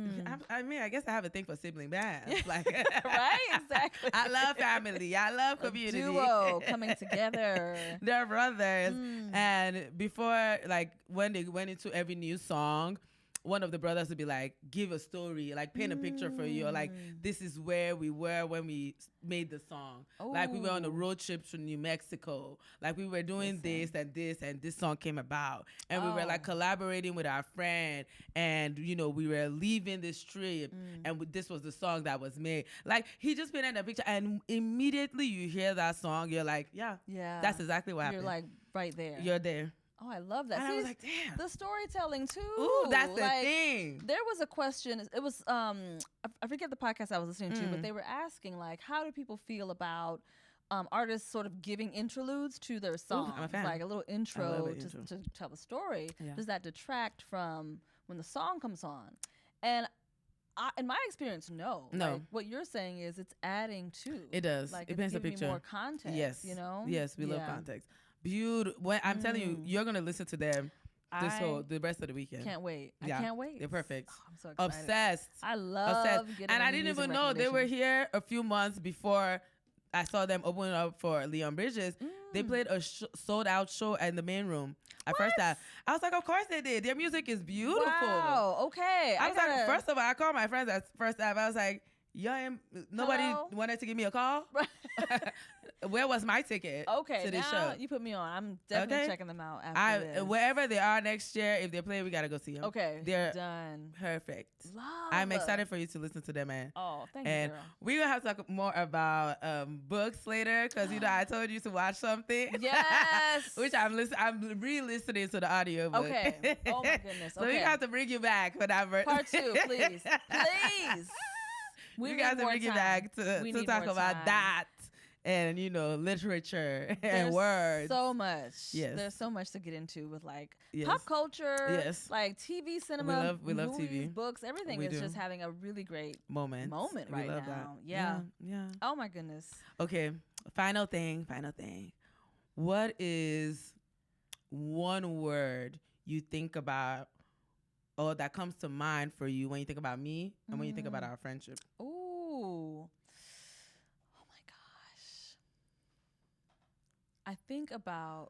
S1: I mean, I guess I have a thing for sibling bands. Like,
S2: right? Exactly.
S1: I love family. I love community.
S2: A duo coming together.
S1: They're brothers. And before, like, when they went into every new song, one of the brothers would be like, give a story, like paint a picture for you. Or like, this is where we were when we made the song. Ooh. Like we were on a road trip to New Mexico. Like we were doing this and this song came about. And we were like collaborating with our friend. And, you know, we were leaving this trip. And this was the song that was made. Like he just painted a picture. And immediately you hear that song, you're like, yeah, that's exactly what happened.
S2: You're like right there.
S1: You're there.
S2: Oh, I love that.
S1: And
S2: See,
S1: I was like, damn.
S2: The storytelling too.
S1: Ooh, that's the thing.
S2: There was a question. It was I forget the podcast I was listening to, but they were asking like, how do people feel about artists sort of giving interludes to their songs,
S1: I'm a fan.
S2: Like a little intro to tell the story. Yeah. Does that detract from when the song comes on? And in my experience, no. Like, what you're saying is it's adding to.
S1: It does.
S2: Like
S1: it paints a picture.
S2: More context.
S1: Yes.
S2: You know.
S1: Yes, we love context. Beautiful. When I'm telling you, you're gonna listen to them the rest of the weekend.
S2: Can't wait. I can't wait.
S1: They're perfect.
S2: Oh, I'm so excited.
S1: Obsessed.
S2: I love getting
S1: and I didn't even know they were here a few months before I saw them open up for Leon Bridges. They played a sold out show in the main room. At first I was like, of course they did. Their music is beautiful.
S2: Wow. Okay.
S1: I was like, first of all, I called my friends at first time. I was like, nobody wanted to give me a call. Where was my ticket?
S2: Okay,
S1: to this
S2: now
S1: show?
S2: You put me on. I'm definitely checking them out after this.
S1: Wherever they are next year, if they play, we gotta go see them.
S2: Okay,
S1: they're
S2: done.
S1: Perfect.
S2: Love.
S1: I'm excited for you to listen to them, man.
S2: Oh, thank
S1: you,
S2: girl.
S1: We're gonna have to talk more about books later, because you know I told you to watch something.
S2: Yes.
S1: Which I'm re-listening to the audio book.
S2: Okay. Oh my goodness.
S1: So we have to bring you back for that
S2: part 2, please. Please.
S1: We got to bring you back to talk about that. And, you know, literature and words.
S2: So much.
S1: Yes.
S2: There's so much to get into with, like, pop culture.
S1: Yes.
S2: Like, TV, cinema,
S1: we love
S2: movies,
S1: TV.
S2: books. Everything is just having a really great moment right now.
S1: That.
S2: Yeah.
S1: Yeah.
S2: Oh, my goodness.
S1: Okay. Final thing. What is one word you think about or that comes to mind for you when you think about me and when you think about our friendship?
S2: Ooh. I think about,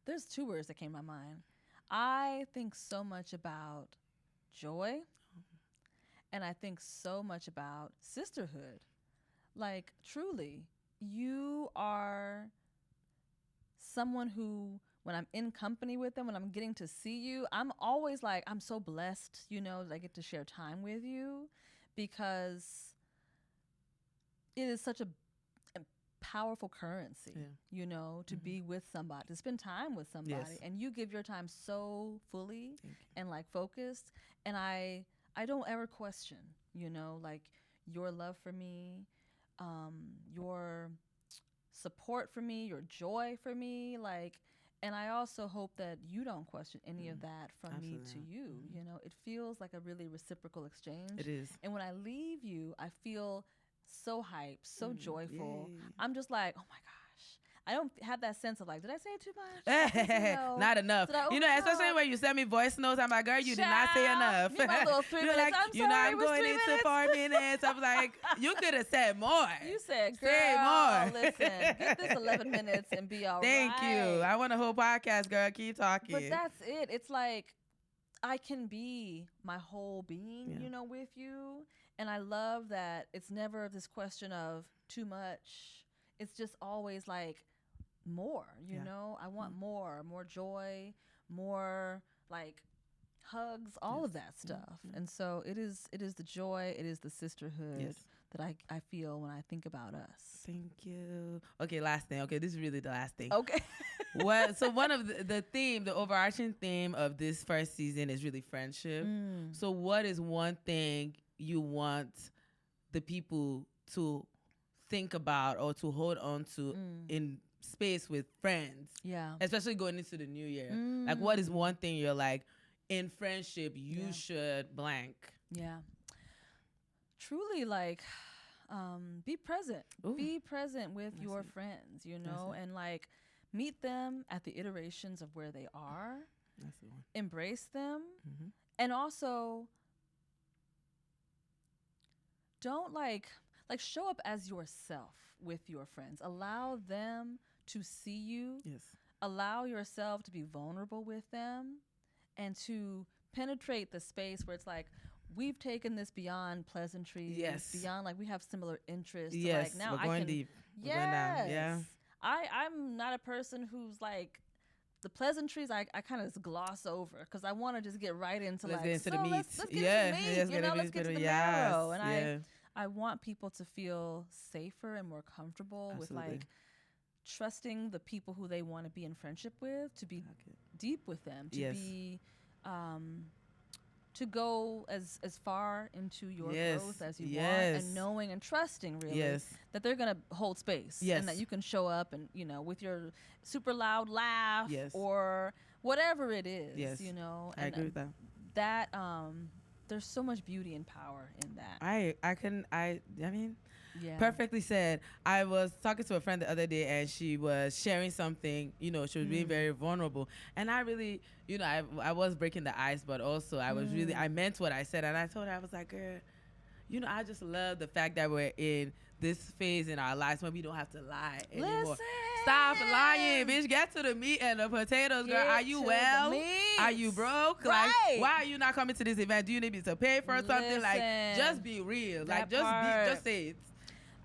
S2: there's 2 words that came to my mind. I think so much about joy, and I think so much about sisterhood. Like, truly, you are someone who when I'm in company with them, when I'm getting to see you, I'm always like, I'm so blessed, that I get to share time with you, because it is such a powerful currency, to be with somebody, to spend time with somebody, and you give your time so fully and like focused, and I don't ever question, like your love for me, your support for me, your joy for me, like, and I also hope that you don't question any of that from me to you. It feels like a really reciprocal exchange.
S1: It is.
S2: And when I leave you, I feel so hyped, so joyful. Yay. I'm just like, oh my gosh. I don't have that sense of like, did I say too much?
S1: Not enough. Especially when you send me voice notes, I'm like, girl, you did not say enough.
S2: My little 3 minutes.
S1: Like,
S2: I'm sorry,
S1: I'm going into 4 minutes. I'm like, you could have said more.
S2: You said, girl,
S1: say more.
S2: Listen, get this 11 minutes and be all
S1: Thank
S2: right.
S1: you. I want a whole podcast, girl. Keep talking.
S2: But that's it. It's like, I can be my whole being, with you. And I love that it's never this question of too much. It's just always like more, I want more joy, more like hugs, all of that stuff. And so it is the joy, it is the sisterhood that I feel when I think about us.
S1: Thank you. Okay, last thing. Okay, this is really the last thing.
S2: Okay.
S1: So one of the overarching theme of this first season is really friendship. So what is one thing you want the people to think about or to hold on to in space with friends?
S2: Yeah.
S1: Especially going into the new year. Like, what is one thing you're like, in friendship, you should blank?
S2: Yeah. Truly, like, be present. Ooh. Be present with your friends, and like meet them at the iterations of where they are.
S1: That's the one.
S2: Embrace them. And also, don't like show up as yourself with your friends. Allow them to see you.
S1: Yes.
S2: Allow yourself to be vulnerable with them and to penetrate the space where it's like, we've taken this beyond pleasantries.
S1: Yes.
S2: Beyond like we have similar interests.
S1: Yes.
S2: Like now
S1: we're going deep.
S2: Yes.
S1: We're going down. Yeah.
S2: I'm not a person who's like, the pleasantries I kind of gloss over because I want to just get right into
S1: the meat.
S2: Let's get into the meat. Let's get to the marrow. And I want people to feel safer and more comfortable with like trusting the people who they want to be in friendship with, to be deep with them, to be to go as far into your growth as you want, and knowing and trusting really that they're gonna hold space and that you can show up and with your super loud laugh or whatever it is,
S1: I agree with that.
S2: That there's so much beauty and power in that.
S1: I mean, perfectly said. I was talking to a friend the other day and she was sharing something, she was being very vulnerable. And I really, I was breaking the ice, but also I was really, I meant what I said. And I told her, I was like, girl, I just love the fact that we're in this phase in our lives when we don't have to lie anymore.
S2: Listen.
S1: Stop lying, bitch. Get to the meat and the potatoes, girl. Are you well? Are you broke?
S2: Right.
S1: Like, why are you not coming to this event? Do you need me to pay for something? Like, just be real. Like, just say it.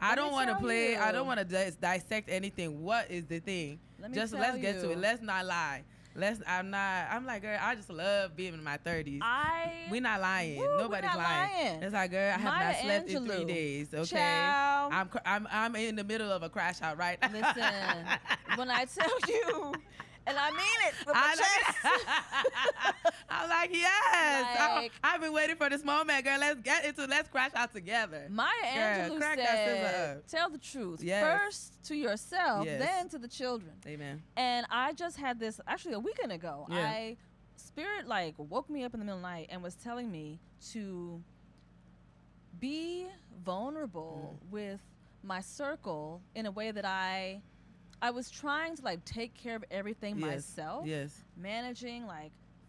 S1: I don't want to play. I don't want to dissect anything. What is the thing? Let's get to it. Let's not lie. I'm like, girl, I just love being in my 30s. We're not lying. Nobody's lying. It's like, girl, I have not slept in 3 days. Okay.
S2: Child.
S1: I'm in the middle of a crash out right now.
S2: Listen, when I tell you, and I mean it with my chest.
S1: I'm like, yes. I've been waiting for this moment, girl. Let's crash out together.
S2: Maya Angelou said, tell the truth. First to yourself, then to the children.
S1: Amen.
S2: And I just had this, actually a weekend ago. Spirit woke me up in the middle of the night and was telling me to be vulnerable with my circle in a way that I was trying to take care of everything myself.
S1: Yes.
S2: Managing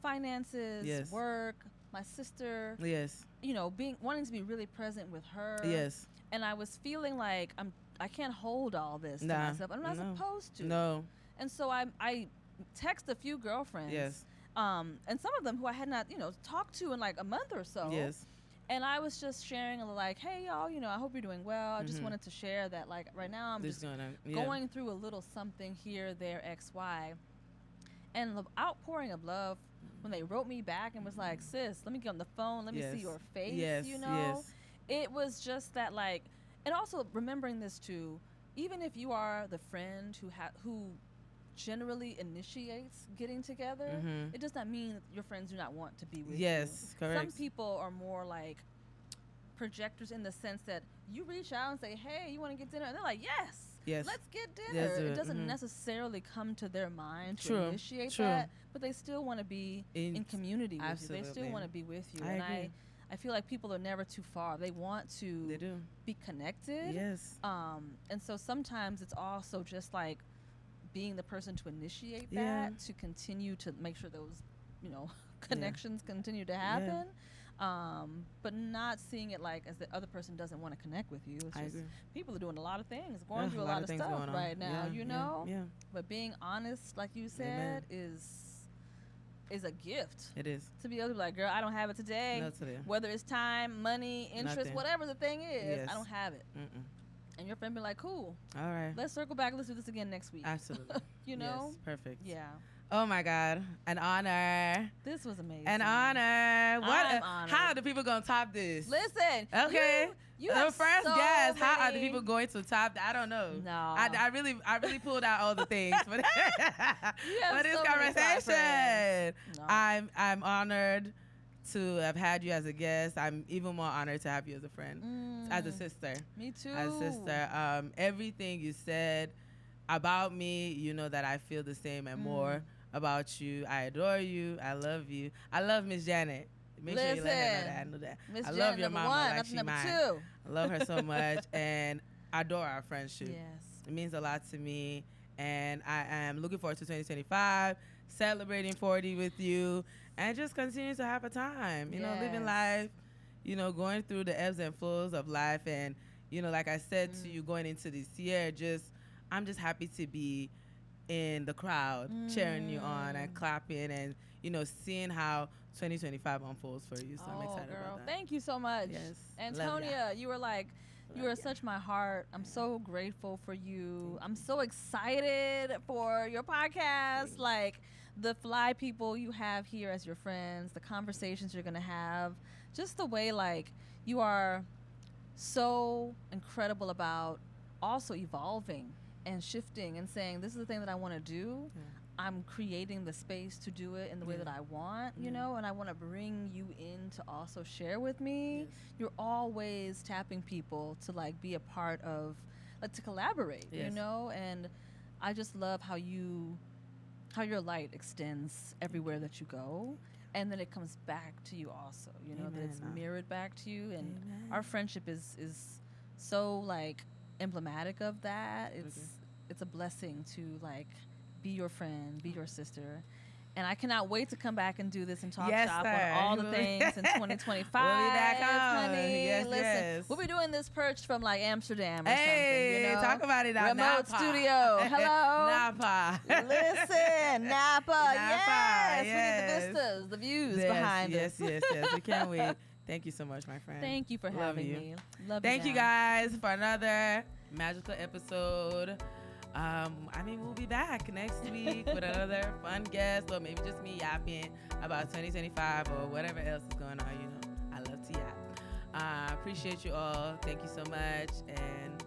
S2: finances, work, my sister.
S1: Yes.
S2: Wanting to be really present with her.
S1: Yes.
S2: And I was feeling like I can't hold all this to myself. I'm not supposed to.
S1: No.
S2: And so I text a few girlfriends.
S1: Yes.
S2: And some of them who I had not, talked to in a month or so.
S1: Yes.
S2: And I was just sharing hey y'all, I hope you're doing well. I just wanted to share that right now I'm just going through a little something here, there, X, Y. And the outpouring of love when they wrote me back and was like, sis, let me get on the phone, let me see your face, you know? It was just that, like, and also remembering this too, even if you are the friend who generally initiates getting together, it does not mean that your friends do not want to be with you.
S1: Yes, correct.
S2: Some people are more like projectors in the sense that you reach out and say, hey, you want to get dinner? And they're like, yes, let's get dinner. It doesn't necessarily come to their mind to initiate that, but they still want to be in community with you. They still want to be with you. I feel like people are never too far. They want to be connected.
S1: Yes.
S2: And so sometimes it's also just like being the person to initiate that, to continue to make sure those, you know, connections continue to happen. But not seeing it like as the other person doesn't want to connect with you. It's just people are doing a lot of things, going through a lot of stuff right now, you know? But being honest, like you said, is a gift.
S1: It is.
S2: To be able to be like, girl, I don't have it today.
S1: No, today.
S2: Whether it's time, money, interest, whatever the thing is, I don't have it. And your friend be like, cool.
S1: All right.
S2: Let's circle back. Let's do this again next week.
S1: Absolutely.
S2: You know?
S1: Yes, perfect.
S2: Yeah.
S1: Oh my God, an honor.
S2: This was amazing.
S1: An honor.
S2: I'm honored.
S1: How are the people gonna top this?
S2: Listen.
S1: Okay.
S2: You
S1: the first
S2: so
S1: guess.
S2: many.
S1: How are the people going to top that? I don't know.
S2: No.
S1: I really pulled out all the things for this
S2: so
S1: conversation. No. I'm honored to have had you as a guest. I'm even more honored to have you as a friend, as a sister.
S2: Me too.
S1: As a sister. Everything you said about me, you know that I feel the same and more about you. I adore you. I love you. I love Miss Janet. Make sure you let her know that. I know that.
S2: Miss
S1: I
S2: Janet,
S1: love your mama like she
S2: number
S1: mine.
S2: 2.
S1: I love her so much and I adore our friendship.
S2: Yes.
S1: It means a lot to me and I am looking forward to 2025, celebrating 40 with you and just continue to have a time, you know, living life, you know, going through the ebbs and flows of life. And, you know, like I said to you going into this year, I'm just happy to be in the crowd cheering you on and clapping and, you know, seeing how 2025 unfolds for you. So I'm excited about that.
S2: Thank you so much.
S1: Yes.
S2: Antonia, you were like, you are such my heart. I'm so grateful for you. I'm so excited for your podcast. Like the fly people you have here as your friends, the conversations you're going to have, just the way like you are so incredible about also evolving and shifting and saying, this is the thing that I want to do. I'm creating the space to do it in the way that I want, you know, and I want to bring you in to also share with me. Yes. You're always tapping people to like be a part of, like to collaborate, you know, and I just love how your light extends everywhere that you go. And then it comes back to you also, you know, that it's mirrored back to you. And our friendship is so like emblematic of that. It's a blessing to like be your friend, be your sister. And I cannot wait to come back and do this and talk shop on all the things in 2025.
S1: We'll be back on.
S2: Honey.
S1: Yes,
S2: listen, we'll be doing this perched from like Amsterdam or
S1: something. You know? Talk about it out
S2: Remote
S1: Napa.
S2: Studio. Hello.
S1: Napa.
S2: Listen, Napa. Yes. We need the vistas, the views behind us.
S1: Yes. We can't wait. Thank you so much, my friend.
S2: Thank you for having me. Love
S1: Thank you guys for another magical episode. I mean, we'll be back next week with another fun guest, or maybe just me yapping about 2025 or whatever else is going on. You know, I love to yap. Appreciate you all. Thank you so much, and